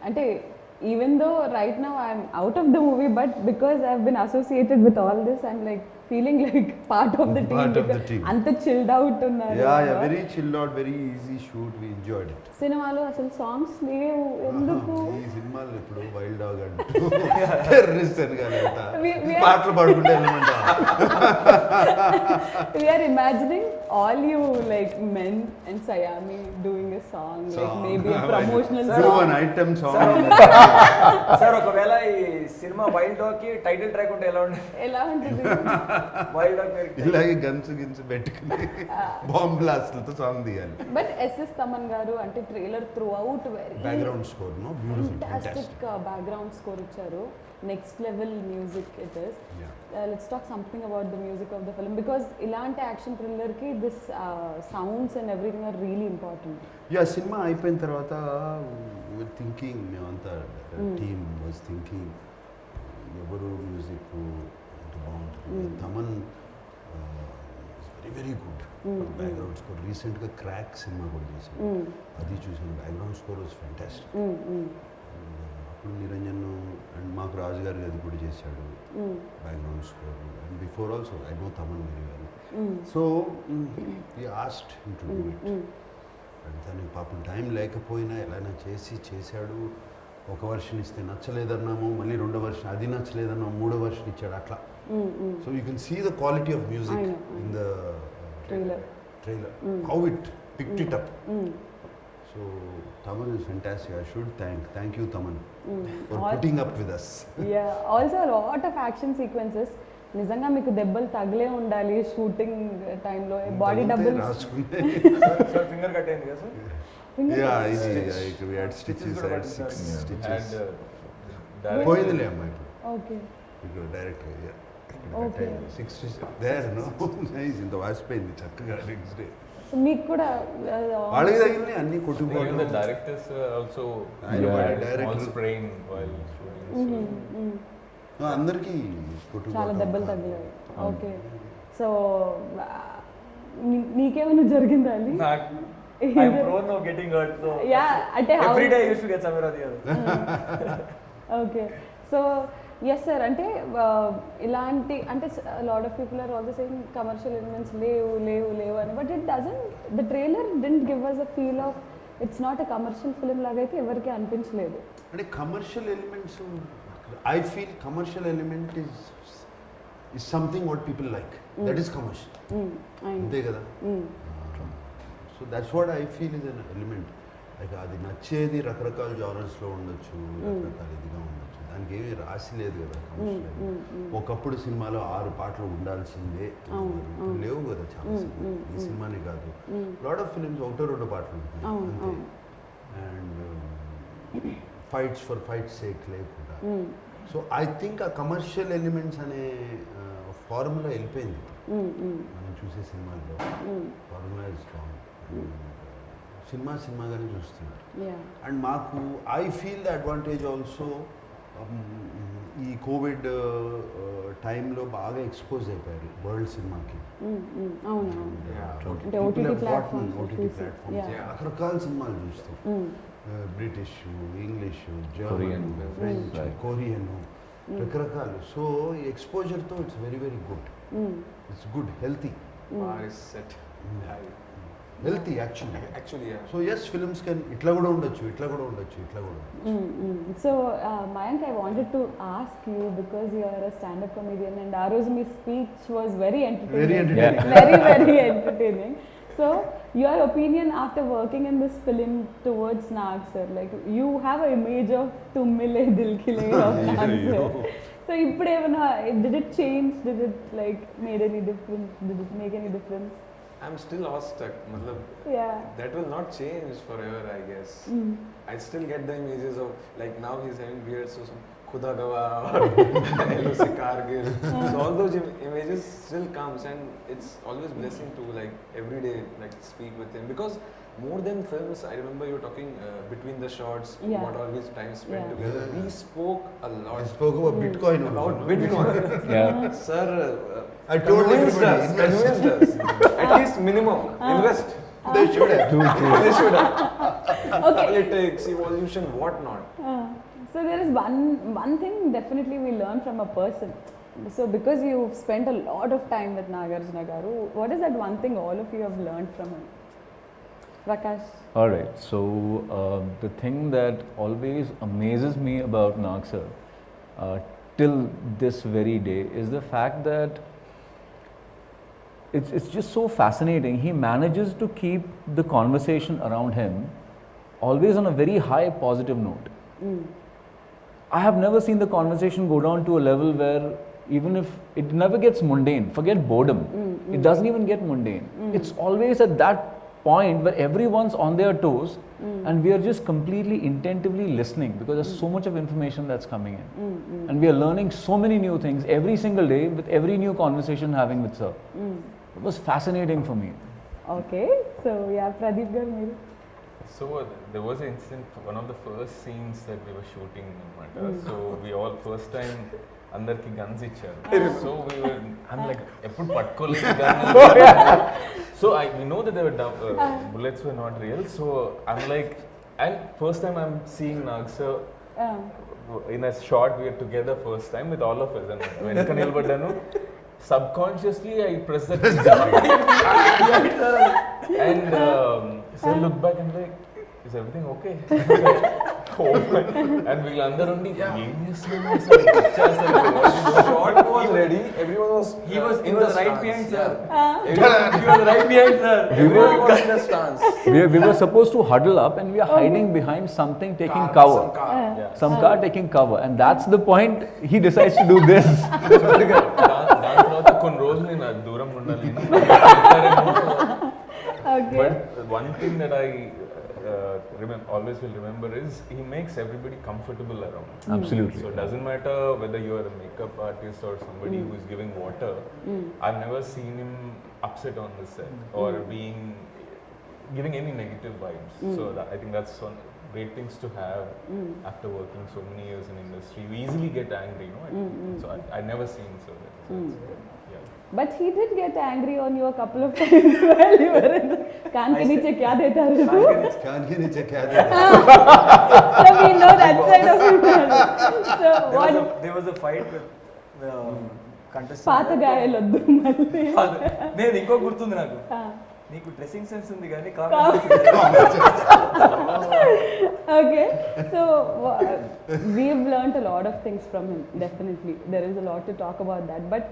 అంటే even though right now I'm out of the movie but because I have been associated with all this I'm like feeling like part of the Part of the team. team. అంత chilled out ఉన్నారు. Very chilled out, very easy shoot. We enjoyed it. సినిమాలో అసలు songs లేవు ఎందుకు? ఈ సినిమాలు ఇప్పుడు wild dog అంటూ టెర్రరిస్ట్ అని కానీ We- పాటలు పాడుకుంటే వెళ్ళమంటా. We are imagining all you like men and Sayami doing a song, like maybe a promotional Do song. an item song. Sir ఒకవేళ ఈ సినిమా వైల్డ్ డాగ్ కి టైటిల్ ట్రాక్ ఉంటే ఎలా ఉంటుంది? ఎలా ఉంటుంది? వైల్డ్ డాగ్ పేరు ఇలాగే గన్స్ గిన్స్ పెట్టుకుని బాంబ్ బ్లాస్ట్లతో సాంగ్ తీయాలి. బట్ ఎస్ఎస్ తమన్ గారు అంటే trailer throughout very background score no beautiful fantastic background score ఇచ్చారు. Next level music it is. Let's talk something about the music of the film because ఇలాంటి action thriller కి this sounds and everything are really important. Yeah సినిమా అయిపోయిన తర్వాత thinking మేమంతా team was thinking ఎవరు music బాగుంటుంది. Thaman very very good background score. రీసెంట్గా crack సినిమా కూడా చేశాను, అది చూసాను. Background score was fantastic. అప్పుడు నిరంజన్ అండ్ మాకు రాజు గారు అది కూడా చేశాడు background score. And before also I know Thaman very well. So ఈ asked to do it. And తనకి పాపం టైం లేకపోయినా ఎలా చేశాడు. ఒక వర్షన్ ఇస్తే నచ్చలేదన్నాము, మళ్ళీ రెండో వర్షన్ అది నచ్చలేదన్నాము, మూడో వర్షన్ ఇచ్చాడు అట్లా. So you can see the quality of music I know. In the Trailer. How it picked it up. So Taman is fantastic. I should thank you Taman for putting up with us. Yeah, also a lot of action sequences. నిజంగా మీకు దెబ్బలు తగిలే ఉండాలి shooting టైంలో. Body డబ్బులు sir finger cut అయింది కదా sir? Yeah, easy. We had stitches. I had 6 stitches. పోయిందిలే అమ్మా ఇప్పుడు. ఓకే ఇప్పుడు direct Okay. 6 stitches. There, no? Nice. ఇంత వాసిపోయింది చక్కగా నెక్స్ట్ డే. సో మీకు కూడా వాళ్ళకి తగిలిన అన్ని Even the కొట్టుకుపోవడం. directors also Yeah. had a small Director. sprain while shooting. So అందరికీ చాలా కొట్టుకుపోవడం. దెబ్బలు తగిలాయి. ఓకే, సో నీకేమైనా జరిగిందా అండి? నాకు I'm prone of getting hurt, so Yeah, అంటే every day I used to get somewhere or the other. Okay, so yes sir, అంటే ఇలాంటి అంటే lot of people are also saying commercial elements లేవు అని, but it doesn't, the trailer didn't give us a feel of it's not a commercial film లాగా అయితే ఎవరికి అనిపించలేదు. అంటే commercial elements, I feel commercial element is something what people like, that is commercial, అంతే కదా. So that's what I feel is an element. Like అది నచ్చేది రకరకాల జానర్స్లో ఉండొచ్చు, రకరకాల ఇదిగా ఉండొచ్చు, దానికి ఏమీ రాసి లేదు కదా కమర్షియల్. ఒకప్పుడు సినిమాలో 6 పాటలు ఉండాల్సిందే, ఇప్పుడు లేవు కదా చాలా సినిమాలు. ఈ సినిమానే కాదు, లాట్ ఆఫ్ ఫిలిమ్స్ 1-2 పాటలు ఉంటుంది అంతే. And fights for fights sake లేకుండా. సో ఐ థింక్ ఆ కమర్షియల్ ఎలిమెంట్స్ అనే ఫార్ములా వెళ్ళిపోయింది మనం చూసే సినిమాల్లో. ఫార్ములా ఇస్ స్ట్రాంగ్, సినిమాగానే చూస్తున్నారు. అండ్ మాకు I feel the advantage also, ఈ కోవిడ్ టైంలో బాగా ఎక్స్పోజ్ అయిపోయారు వరల్డ్ సినిమాకి. OTT platforms రకరకాల సినిమాలు చూస్తాం, British, English, German, French, Korean, రకరకాలు. సో ఎక్స్పోజర్తో it's very very good, it's good, healthy. Bar is set high. Healthy actually. Actually, yeah. So yes, films can ఇట్లా కూడా ఉండొచ్చు, ఇట్లా కూడా ఉండొచ్చు, ఇట్లా కూడా ఉండొచ్చు. So Mayank, I wanted to ask you because you are a standup comedian and ఆ రోజు మీ speech was very entertaining, very entertaining. So your opinion after working in this film towards Nag sir, like you have an image of tum mile dil khile of Nag sir. So ippude evana, did it change, did it like made any difference, did it make any difference? I'm still awestruck. Matlab, Yeah. that will not change forever, I guess. I still get the images of, like now he's having beard, so some Khuda Gawah or LOC Kargil. So all those images still comes, and it's always blessing to like every day like speak with him, because more than films, I remember you were talking between the shots, Yeah. what all his time spent Yeah. together. We spoke a lot I spoke about Bitcoin about Bitcoin. Yeah. Sir, I told convinced everybody, us, convinced us. At least minimum, invest. They should have. They should have. Okay. Politics, evolution, what not. So there is one thing definitely we learn from a person. So because you've spent a lot of time with Nagarjuna Garu, what is that one thing all of you have learned from him? Prakash? All right. So the thing that always amazes me about Nag sir till this very day is the fact that it's just so fascinating. He manages to keep the conversation around him always on a very high positive note. I have never seen the conversation go down to a level where even if it never gets mundane, forget boredom, it doesn't even get mundane. It's always at that point where everyone's on their toes and we are just completely intentively listening because there's so much of information that's coming in. And we are learning so many new things every single day with every new conversation having with sir. It was fascinating for me. Okay, so yeah, Pradeep garu meeru. So there was an incident, one of the first scenes that we were shooting in Mata. So we all first time అందరికి guns ఇచ్చారు. So we were, I'm like, ఎప్పుడు పట్టుకోలేదు gun. So we know that there were bullets were not real. So I'm like, and first time I'm seeing Nag sir in a shot. We are together first time with all of us. And వెనక నిలబడ్డాను. Subconsciously I pressed the and so I look back and like, is everything okay? Oh my. And వీళ్ళందరూ ఉండి ఏం చేస్తున్నారు అసలు Shot was ready. Everyone was. He was in the the right stance, behind yeah. sir. He was right behind sir. Everyone was in a stance. We were supposed to huddle up and we are hiding behind something taking Car, cover. some car. Some car taking cover, and that's the point he decides to do this. దాని తర్వాత కొన్ని రోజులు నేను అది దూరంగా ఉండాలి. Okay. But one thing that I always will remember is he makes everybody comfortable around. Absolutely. So it doesn't matter whether you are a makeup artist or somebody who is giving water. I've never seen him upset on the set or being giving any negative vibes. So I think that's one great things to have after working so many years in industry. You easily get angry, no? So I never seen so that. So it's good. Yeah. But he did get angry on you a couple of times while you were in the कान के नीचे क्या देता है तू? कान के नीचे क्या देता है? So we know that side of it. So what? There was a fight with the contestant. పాత గాయాలొద్దు మళ్ళీ. నేను ఇంకో గుర్తుంది నాకు. నీకు డ్రెస్సింగ్ సెన్స్ ఉంది కానీ Okay, so we've learnt a lot of things from him. Definitely, there is a lot to talk about that. But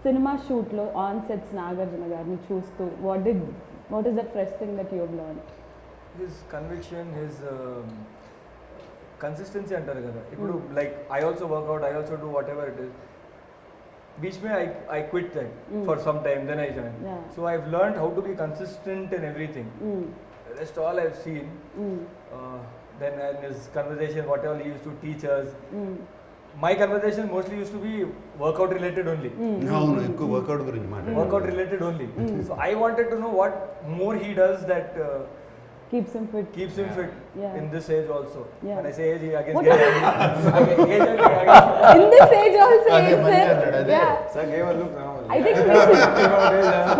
cinema shoot lo on sets Nagarjuna garni chustu, what is that fresh thing that you have learned? His conviction, his consistency అంటారు కదా. ఇప్పుడు like I also work out, I also do whatever it is. बीच में I quit that for some time, then I joined. Yeah. So I've learned how to be consistent in everything. Rest all I've seen. Then in his conversation, whatever he used to teach us, my conversation mostly used to be workout related only. అవును ఎక్కువ work out గురించి మాట్లాడారు. Workout related only. So I wanted to know what more he does that Keeps him fit. Yeah. In this age also. Yeah. When I say age, he again What gets angry. In this age also, అదే it's మంచిగా అన్నాడు, అదే. yeah. Sir gave a look now. I think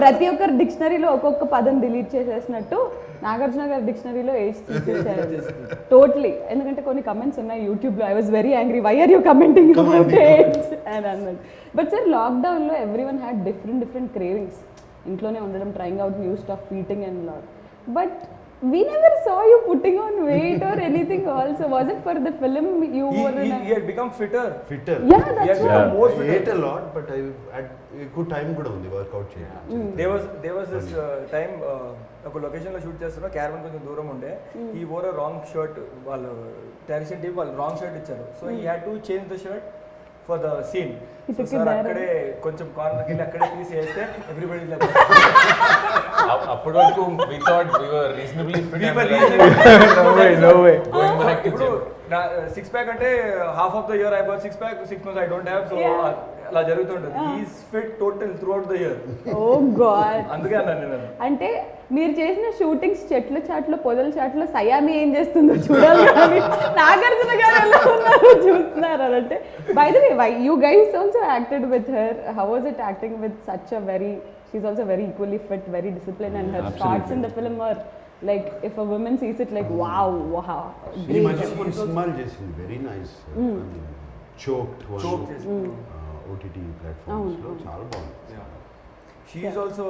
ప్రతి ఒక్కరు డిక్షనరీలో ఒక్కొక్క పదం delete చేసేసినట్టు Nagarjuna గారి డిక్షనరీలో age తీసేసారు టోటలీ. ఎందుకంటే కొన్ని కమెంట్స్ ఉన్నాయి యూట్యూబ్లో, I was very angry, why are you commenting about age అని అన్నది. బట్ సార్ లాక్డౌన్లో everyone had different cravings. ఇంట్లోనే ఉండడం, trying out new stuff, eating and lot. But we never saw you putting on weight or anything also. Was it for the film you were in he had become fitter. Fitter. Yeah, He that's had right. become more I fitter. ate a lot, but I had ఎక్కువ time కూడా ఉంది work out చేయడానికి. There was this time ఒక location లో shoot చేస్తున్నా, caravan కొంచెం దూరం ఉండే. He wore a wrong shirt. వాళ్ళు టెరిషన్ టీమ్ వాళ్ళు రాంగ్ షర్ట్ ఇచ్చారు. So he had to change the shirt for the scene. He So took sir it there. అక్కడే కొంచెం కార్నర్కి వెళ్ళి అక్కడే తీసేస్తే everybody like అప్పటి వరకు we thought we were reasonably fit. We were and like, reasonably- No way. going back to ఇప్పుడు gym. Six pack అంటే half of the year I got six pack, 6 months I don't have. So Yeah. అలా జరుగుతుంటుంది. He's fit total throughout the year. Oh God. అందుకే అన్నాను నేను. అంటే మీరు చేసిన షూటింగ్స్ చెట్ల చాట్లో, పొదల చాట్లో సయామి ఏం చేస్తుందో చూడాలి కానీ నాగార్జున గారు ఎలా ఉన్నారో చూస్తున్నారు అని. అంటే by the way, you guys also acted with her. How was it acting with such a very, she is also very equally fit, very discipline, and her shots in the film are like if a woman sees it like wow wow. ఈ మధ్య కొన్ని సినిమాలు చేసింది, very nice. Choked OTT platforms లో చాలా బాగుంది. She is also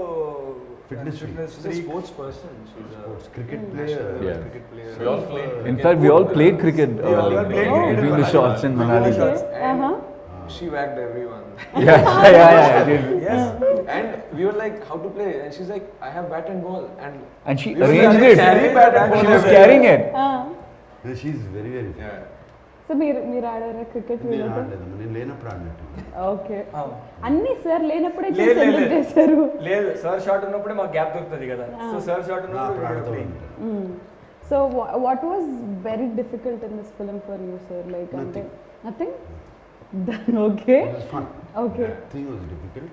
Fitness freak. She's a freak. sports person. She's a cricket player. Yeah. cricket player. We all played. In fact, we all played cricket We all played cricket between in the shots in Manali. Between the shots. Uh-huh. She whacked everyone. Yeah. Yes. And we were like, how to play? And she's like, I have bat and ball. And she We were arranged like, it. carry bat and She ball. was carrying it. She is very very. Yeah. So మీరు ఆడారా cricket? నేను ఆడలేదమ్మా, నేను లేనప్పుడు ఆడినట్టు. Okay. అన్ని sir లేనప్పుడే లేదు, లేదు, select చేశారు. లేదు, సార్ షాట్ ఉన్నప్పుడే మాకు గ్యాప్ దొరుకుతుంది కదా. సో సార్ షాట్ అప్పుడు ఆడుతూ ఉన్నప్పుడు ఉంటాను. So what was very difficult in this film for you, sir? Like nothing? Okay. It was fun. Okay. Nothing was difficult.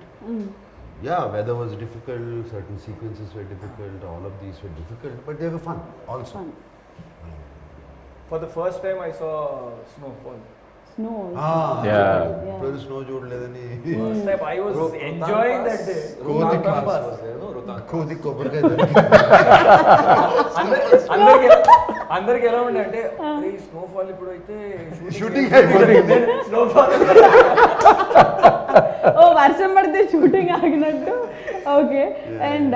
Yeah, weather was difficult, certain sequences were difficult, all of these were difficult, but they were fun also. Fun. For the first time I saw snowfall. Snow. Yeah. ఇప్పుడు snow చూడలేదని First time I was enjoying that day. Rohtang Rohtang Pass Pass. was there, no? Rohtang. కోతి కొబ్బరికాయ అందరికి ఎలా ఉండే అంటే snowfall ఇప్పుడు అయితే షూటింగ్ అయిపోయింది. స్నోఫాల్ Oh, వర్షం పడితే షూటింగ్ ఆగినట్టు. Okay. And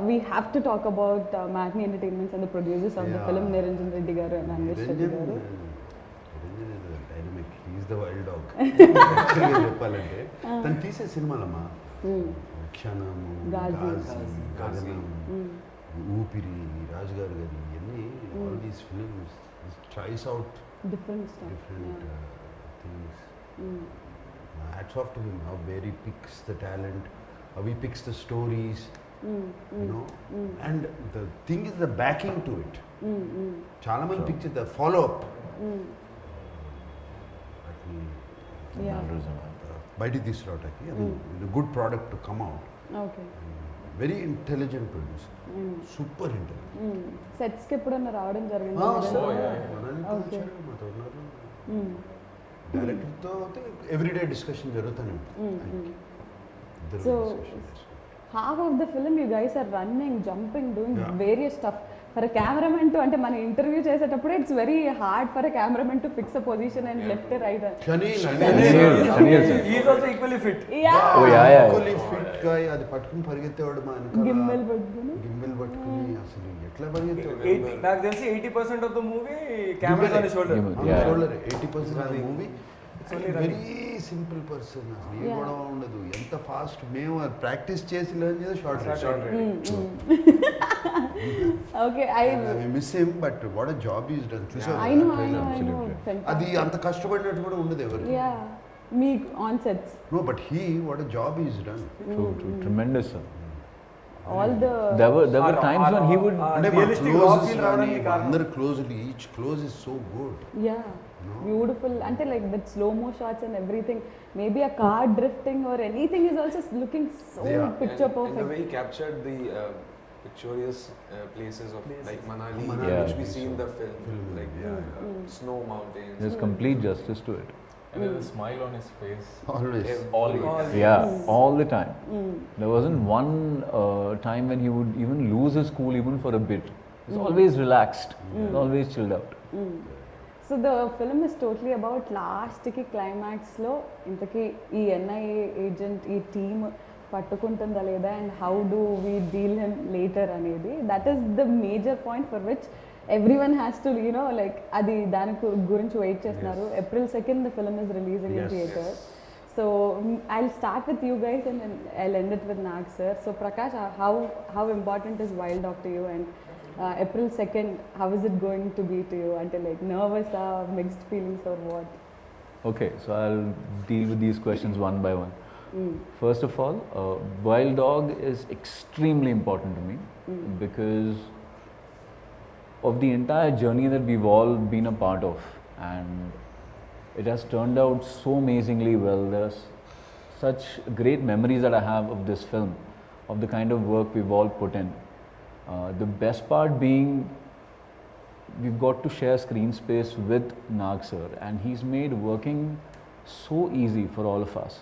we have to talk about Matinee entertainments and the producers of the film, Niranjan Reddy garu and Anvesh Reddy garu. Dynamic, he's the wild dog. చెప్పాలంటే తను తీసే సినిమాలమ్మా, క్షణము, గాజీ. గగనం, ఊపిరి, రాజుగారు గారి ఇవన్నీ, all these films tries out different stuff. different things. Hats off to him, how where he picks the talent, how he picks the stories, you know. And the thing is the backing to it. చాలా మంది pick the follow up. బయటికి తీసుకురావటానికి good product to come out. Okay. Very intelligent producer, super intelligent. సెట్స్కి ఎప్పుడన్నా రావడం జరిగింది? Okay. డైరెక్టర్తో everyday discussion జరుగుతూనే ఉంటుంది. ఇద్దరు So, discussions. half of the film you guys are running, jumping, doing Yeah. various stuff. For a cameraman to, అంటే మన interview చేసేటప్పుడు it's very hard for a cameraman to fix a position and left right. కానీ Sunil sir. He is also equally fit. Yeah. Oh, yeah, yeah. Fit గా అది పట్టుకుని పరిగెత్తేవాడు మా గిమ్మల్ పట్టుకుని. గిమ్మల్ పట్టుకుని అసలు ఎట్లా పరిగెత్తేవాడు. నాకు తెలిసి 80% of the movie camera on shoulder. Yeah. Shoulder 80% of movie. only very simple person, అసలు ఏ గొడవ ఉండదు. ఎంత ఫాస్ట్ మేము ప్రాక్టీస్ చేసి లర్న్ చేసి short okay, I miss him, but what a job is done. I know. అది అంత కష్టపడినట్టు కూడా ఉండదు ఎవరికి. Yeah. Me on sets. No but he what a job is done. True. Tremendous, sir. All the There were times when he would. అంటే మా realistic raw closes feel రావడానికి కానీ కారణం. అందరు closely each close is so good. yeah, beautiful. Until like that slow mo shots and everything. Maybe a car drifting or anything is also looking so Yeah. picture And the perfect. way he captured the picturesque places of like Manali, Manali, which we see in the film, like yeah. snow mountains. There's complete justice to it. And there's a smile on his face. Always. Always. Yeah, all the time. There wasn't one time when he would even lose his cool even for a bit. He's always relaxed, he's always chilled out. So the film is totally about last ki climax lo intaki ee NIA agent ee team పట్టుకుంటుందా లేదా and how do we deal him later అనేది. That is the major point for which everyone has to like అది దాని గురించి wait చేస్తున్నారు. April 2nd the film is releasing in theaters. So I'll start with you guys and then I'll end it with Nag sir. So Prakash, how important is Wild Dog to you, and April 2nd, how is it going to be to you? Until like nervous or mixed feelings or what? Okay, so I'll deal with these questions one by one. First of all, Wild Dog is extremely important to me because of the entire journey that we've all been a part of, and it has turned out so amazingly well. There's such great memories that I have of this film, of the kind of work we've all put in. The best part being we've got to share screen space with Nag sir, and he's made working so easy for all of us.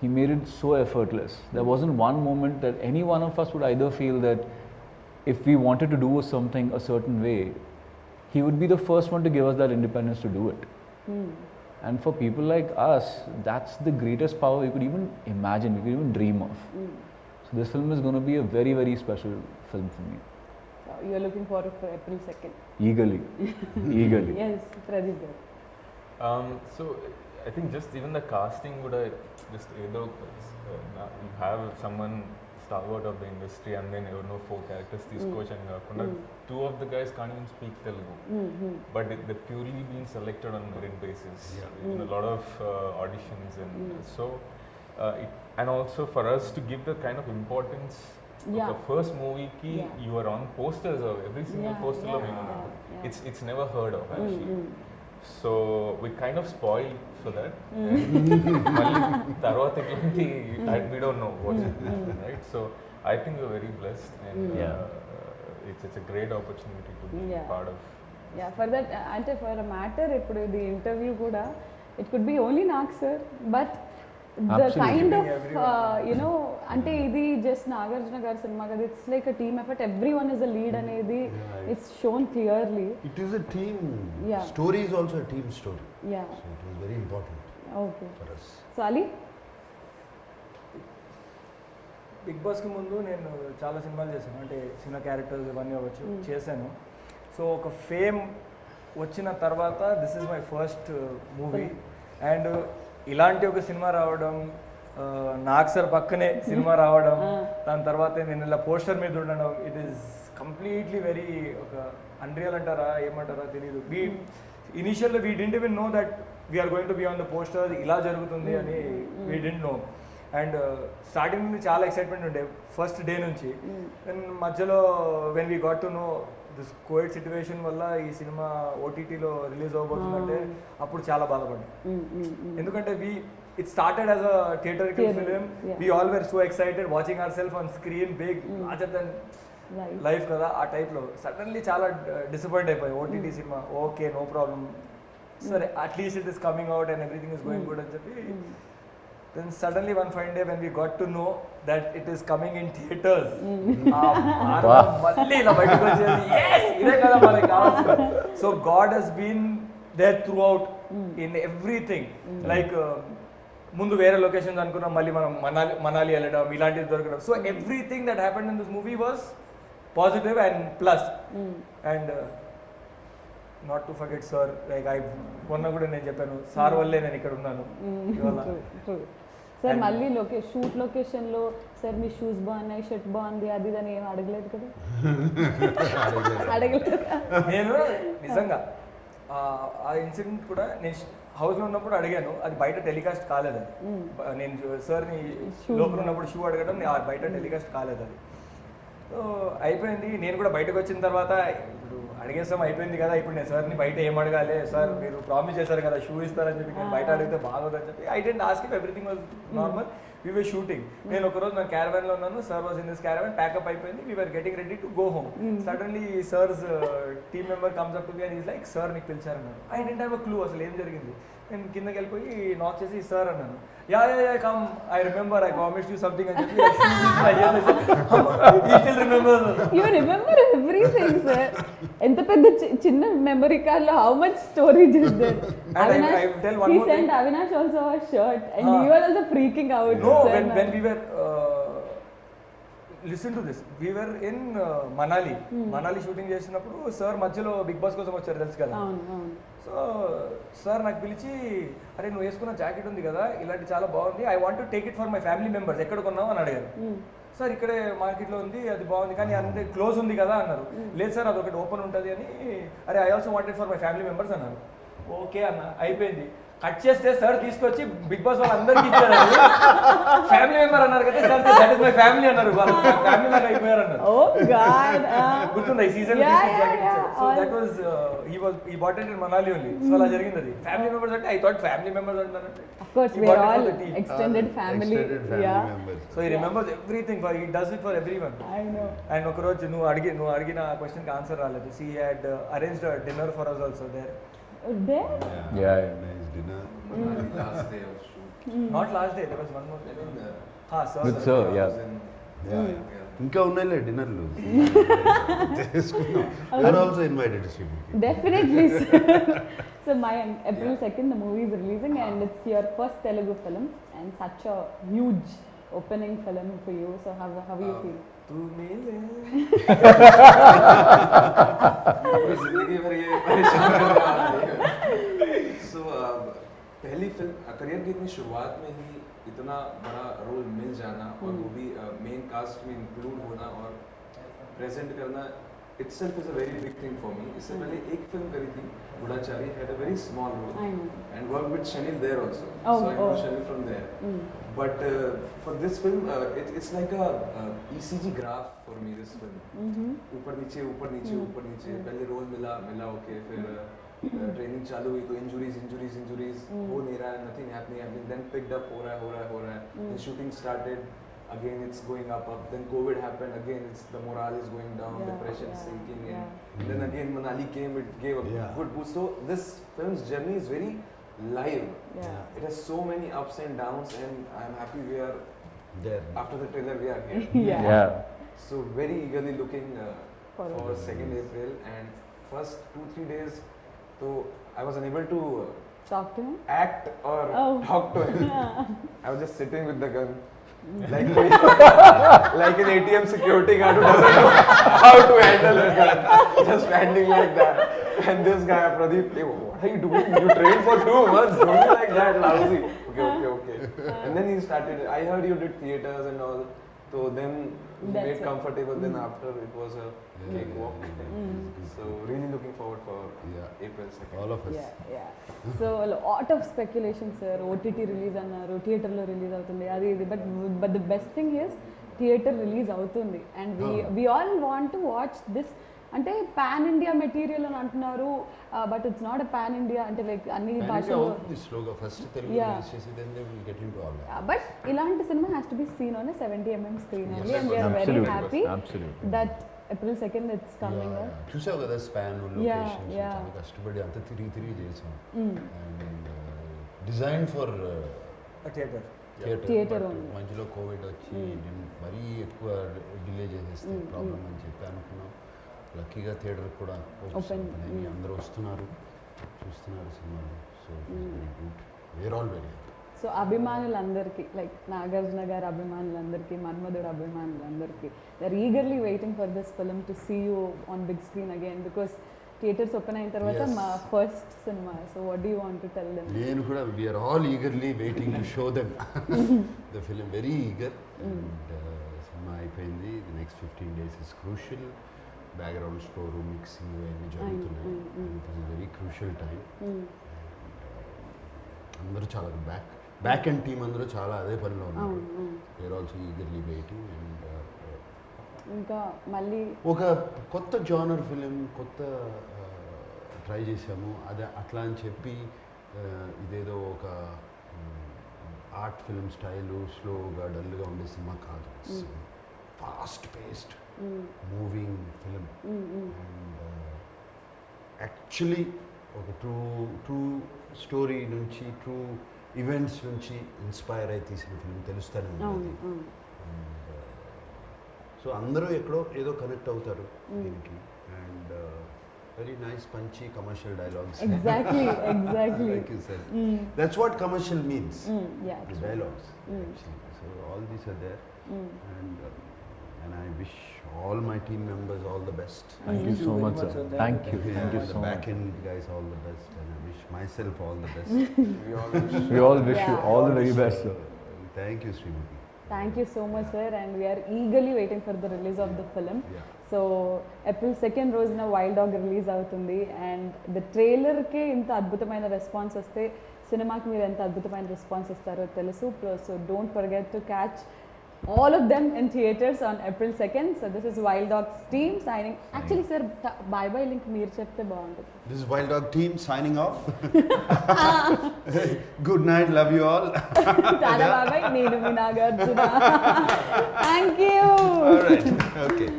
He made it so effortless. There wasn't one moment that any one of us would either feel that if we wanted to do something a certain way, he would be the first one to give us that independence to do it. And for people like us, that's the greatest power we could even imagine, we could even dream of. So this film is going to be a very, very special film for me. So you're looking forward for April 2nd. Eagerly. Eagerly. Yes, Pradeep garu. So I think just even the casting would just either you have someone stalwart of the industry and then you know 4 characters తీసుకోవచ్చని కాకుండా 2 of the guys can't even speak Telugu, but they're purely being selected on merit basis. You know, a lot of auditions and so and also for us to give the kind of importance of the first movie ki you are on posters of every single poster lo it's never heard of actually. So we kind of spoiled for that. Malli tarvata elanti we don't know what's happening, right? So I think we're very blessed and it's a great opportunity to be part of. Yeah, for that ante for a matter ippudu the interview kuda it could be only Nag sir, but the kind of ante idi just Nagarjuna garu cinema kada, it's like a team effort, everyone is a lead anedi it's shown clearly. It is a team Yeah. story, is also a team story. Yeah, So it was very important okay. for us. So Ali, Bigg బాస్కి ముందు నేను చాలా సినిమాలు చేశాను, అంటే చిన్న characters ఇవన్నీ అవ్వచ్చు చేశాను. సో ఒక ఫేమ్ వచ్చిన తర్వాత this is my first movie and ఇలాంటి ఒక సినిమా రావడం, నాగ్ సార్ పక్కనే సినిమా రావడం, దాని తర్వాత నేను ఇలా పోస్టర్ మీద ఉండడం, ఇట్ ఈస్ కంప్లీట్లీ వెరీ ఒక అన్రియల్ అంటారా ఏమంటారా తెలియదు. Initial we didn't even know that we're going to be on the poster, ఇలా జరుగుతుంది అని we didn't know. And starting నుండి చాలా ఎక్సైట్మెంట్ ఉండే ఫస్ట్ డే నుంచి. దెన్ మధ్యలో when we got to know this COVID situation వల్ల ఈ సినిమా ఓటీటీలో రిలీజ్ అవ్వబోతుందంటే అప్పుడు చాలా బాధపడ్డాను. ఎందుకంటే it started as a theatrical Theatre, film. yeah. We all were so excited watching ourselves on screen, big, larger than Right. life కదా ఆ టైప్లో. సడన్లీ చాలా డిసప్పాయింట్ అయిపోయి ఓటీటీ సినిమా ఓకే నో ప్రాబ్లం సరే at least it is coming out and everything is going good అని చెప్పి then suddenly one fine day when we got to know that it is coming in theaters మళ్ళీ ఇలా బయటకు వచ్చేది yes ఇదే కదా మనకి కావాల్సింది. So God has been there throughout in everything like ముందు వేరే లొకేషన్స్ అనుకున్నాం మళ్ళీ మనం మనాలి వెళ్ళడం ఇలాంటివి దొరకడం. So everything that happened in this movie was positive and plus and not to forget sir like మొన్న కూడా నేను చెప్పాను సార్ వల్లే నేను ఇక్కడ ఉన్నాను ఇవాళ. సార్ మళ్ళీ షూట్ లొకేషన్లో సార్ మీ షూస్ బాగున్నాయి షర్ట్ బాగుంది అది అని ఏం అడగలేదు కదా? అడగలేదు. నేను నిజంగా ఆ ఇన్సిడెంట్ కూడా నేను హౌస్లో ఉన్నప్పుడు అడిగాను, అది బయట టెలికాస్ట్ కాలేదు. అది నేను సార్ని లోపల ఉన్నప్పుడు షూ అడగడం బయట టెలికాస్ట్ కాలేదు. అది సో అయిపోయింది. నేను కూడా బయటకు వచ్చిన తర్వాత ఇప్పుడు అడిగేస్తాం అయిపోయింది కదా, ఇప్పుడు నేను సార్ని బయట ఏం అడగాలి సార్ మీరు ప్రామిస్ చేశారు కదా షూ ఇస్తారని చెప్పి నేను బయట అడిగితే బాగోదని చెప్పి I didn't ask if everything was normal. We were shooting. నేను ఒకరోజు నా క్యారవాన్లో ఉన్నాను, sir was in this caravan, packup అయిపోయింది, we were getting ready to go home. Suddenly sir's team member comes up to me and is like sir నీకు పిలిచారన్నాను. I didn't have a clue అసలు ఏం జరిగింది. నేను కిందకి వెళ్ళిపోయి నాక్ చేసి సార్ అన్నాను. Yeah come I remember I promised you something అని చెప్పి You remember everything, sir. ఎంత పెద్ద చిన్న మెమరీ కార్డ్ లో how much storage is there? And I will tell one he more sent thing. Avinash also a shirt and you were also freaking out. No, sir. when we were listen to this, we were in Manali shooting చేసినప్పుడు sir మధ్యలో big boss కోసం వచ్చారు తెలుసు కదా. So sir నాకు పిలిచి అరే నువ్వు వేసుకున్న జాకెట్ ఉంది కదా ఇలాంటి చాలా బాగుంది, I want to take it for my family members, ఎక్కడ కొన్నావు అని అడిగారు. సార్ ఇక్కడే మార్కెట్లో ఉంది అది బాగుంది కానీ అంటే క్లోజ్ ఉంది కదా అన్నారు. లేదు సార్ అదొకటి ఓపెన్ ఉంటుంది అని. అరే I also wanted for my family members అన్నారు. ఓకే అన్న అయిపోయింది. కట్ చేస్తే సార్ తీసుకొచ్చి బిగ్ బాస్ వాళ్ళందరికీ ఇచ్చారు. ఫ్యామిలీ మెంబర్ అన్నారు కదా sir that is my family అన్నారు. వాళ్ళు ఫ్యామిలీ లాగా అయిపోయారు అన్నారు. Oh God. గుర్తుందా ఈ సీజన్ జాకెట్ ఇచ్చారు. So that was he bought it in Manali only. So అలా జరిగింది అది. ఫ్యామిలీ మెంబర్స్ అంటే ఐ థాట్ ఫ్యామిలీ మెంబర్స్ అంటారంటే Of course, we are all extended family. Extended family Yeah. members. So he remembers everything for he does it for everyone. I know. And ఒక రోజు నువ్వు అడిగిన question కి answer రాలేదు. He had arranged a dinner for us also there. There? Yeah. Nice dinner. Last day of shoot. Not last day, there was one more day. Sir. With sir, yeah. ఇంకా ఉన్నాయిలే డిన్నర్లు చేసుకుందాం. I'm also invited to see movie. Definitely, sir. So, Mayank, April 2nd, the movie is releasing and it's your first Telugu film and such a huge opening film for you. So, how you feel? तू मिले पूरी जिंदगी भर ये परेशान कर रहा है. So पहली फिल्म करियर की इतनी शुरुआत में ही इतना बड़ा रोल मिल जाना और वो भी मेन कास्ट में इंक्लूड होना और प्रेजेंट करना itself is a very big thing for me. इससे पहले एक फिल्म करी थी Goodachari, had a very small role I know. and worked with Shanil there also. Oh, So I know oh. Shanil from there. But for this film, it's like a ECG graph for me. This film, ऊपर नीचे ऊपर नीचे ऊपर नीचे. पहले role मिला okay, फिर training चालू हुई तो इंजुरीज हो नहीं रहा है, nothing happening. Then picked up हो रहा है. Then shooting started. Again it's going up. Then COVID happened. Again it's the morale is going down, Yeah, depression yeah, sinking in. yeah. Then again Manali came. It gave a good boost. So this film's journey is very live. Yeah. It has so many ups and downs, and I'm happy we are There. after the trailer we are here. Yeah. So very eagerly looking for Forward. 2nd April, and first 2-3 days, so I was unable to Talk to him? act or Oh. talk to him. I was just sitting with the gun. Like an ATM security guard who doesn't know how to handle a gun. Just standing like that. And this guy, Pradeep, hey, what are you doing? You trained for 2 months. Don't be like that, lousy. Okay. And then he started. I heard you did theaters and all. So then we That's made it. comfortable. Then after it was a cakewalk. So really looking forward for April 2nd. All of us. Yeah. So a lot of speculation, sir. OTT release అన్నారు, theatre లో release అవుతుంది అది ఇది but the best thing is theatre release అవుతుంది and we all want to watch this అంటే pan India material అని అంటున్నారు, but it's not a pan India అంటే లైక్ అన్ని భాషలు. అవుతుంది స్లోగా, ఫస్ట్ తెలుగు Yeah. రిలీజ్ చేసి then they will get into all that. But ఇలాంటి cinema has to be seen on 70mm screen only, and we are very Absolutely. happy Absolutely. that April 2nd it's coming up. చూసావు కదా span Yeah, locations yeah. చాలా కష్టపడి అంత తిరిగి చేసాం. Mm. And design for theatre Theatre only. మధ్యలో Covid వచ్చి మరీ ఎక్కువ డిలే చేసేస్తే ప్రాబ్లం అని చెప్పి అనుకున్నాం. లక్కీగా థియేటర్ కూడా Open. అందరూ వస్తున్నారు, చూస్తున్నారు సినిమాలు. So very good, we're all very happy. So అభిమానులందరికీ లైక్ నాగార్జున గారి అభిమానులందరికీ, మన్మధుడు అభిమానులందరికీ they are eagerly waiting for this film to see you on big screen again, because theatres open అయిన తర్వాత Yes. మా first cinema. So what do you want to tell them? నేను కూడా we are all eagerly waiting to show them the film, very eager. And cinema అయిపోయింది, the next 15 days is crucial. Background score, mixing అన్నీ జరుగుతున్నాయి. It is very crucial time. అందరూ చాలా back and team అందరూ చాలా అదే పనిలో ఉన్నారు. We're also eagerly waiting. And ఇంకా మళ్ళీ ఒక కొత్త జానర్ ఫిలిం, కొత్త ట్రై చేసాము. అదే అట్లా అని చెప్పి ఇదేదో ఒక ఆర్ట్ ఫిల్మ్ స్టైలు స్లోగా డల్గా ఉండే సినిమా కాదు. Fast paced moving film. And actually ఒక ట్రూ స్టోరీ నుంచి, ట్రూ ఈవెంట్స్ నుంచి ఇన్స్పైర్ అయి తీసిన ఫిలిం తెలుస్తూనే ఉంటుంది. సో అందరూ ఎక్కడో ఏదో కనెక్ట్ అవుతారు దీనికి. And very nice Punchhi commercial dialogues. Exactly Like you said. That's what commercial means. Yeah The dialogues actually. So all these are there. And I wish all my team members all the best. Thank you so much, sir. Thank you. Thank you The so much. back end guys all the best, and I wish myself all the best. We all wish you Yeah. all the very best, sir. Thank you, Srimati. Thank you so much sir, and we're eagerly waiting for the release of the film. Yeah. So April 2nd రోజున Wild Dog release అవుతుంది, and the ట్రైలర్కే ఇంత అద్భుతమైన response వస్తే సినిమాకి మీరు ఎంత అద్భుతమైన రెస్పాన్స్ ఇస్తారో తెలుసు. So don't forget to catch all of them in theaters on April 2nd. So this is Wild Dogs team signing. Actually sir, bye bye link meer chepte baaguntundi. This is Wild Dog team signing off. Good night, love you all. Tala bye bye, nenu mi Nagarjuna. Thank you. All right, okay.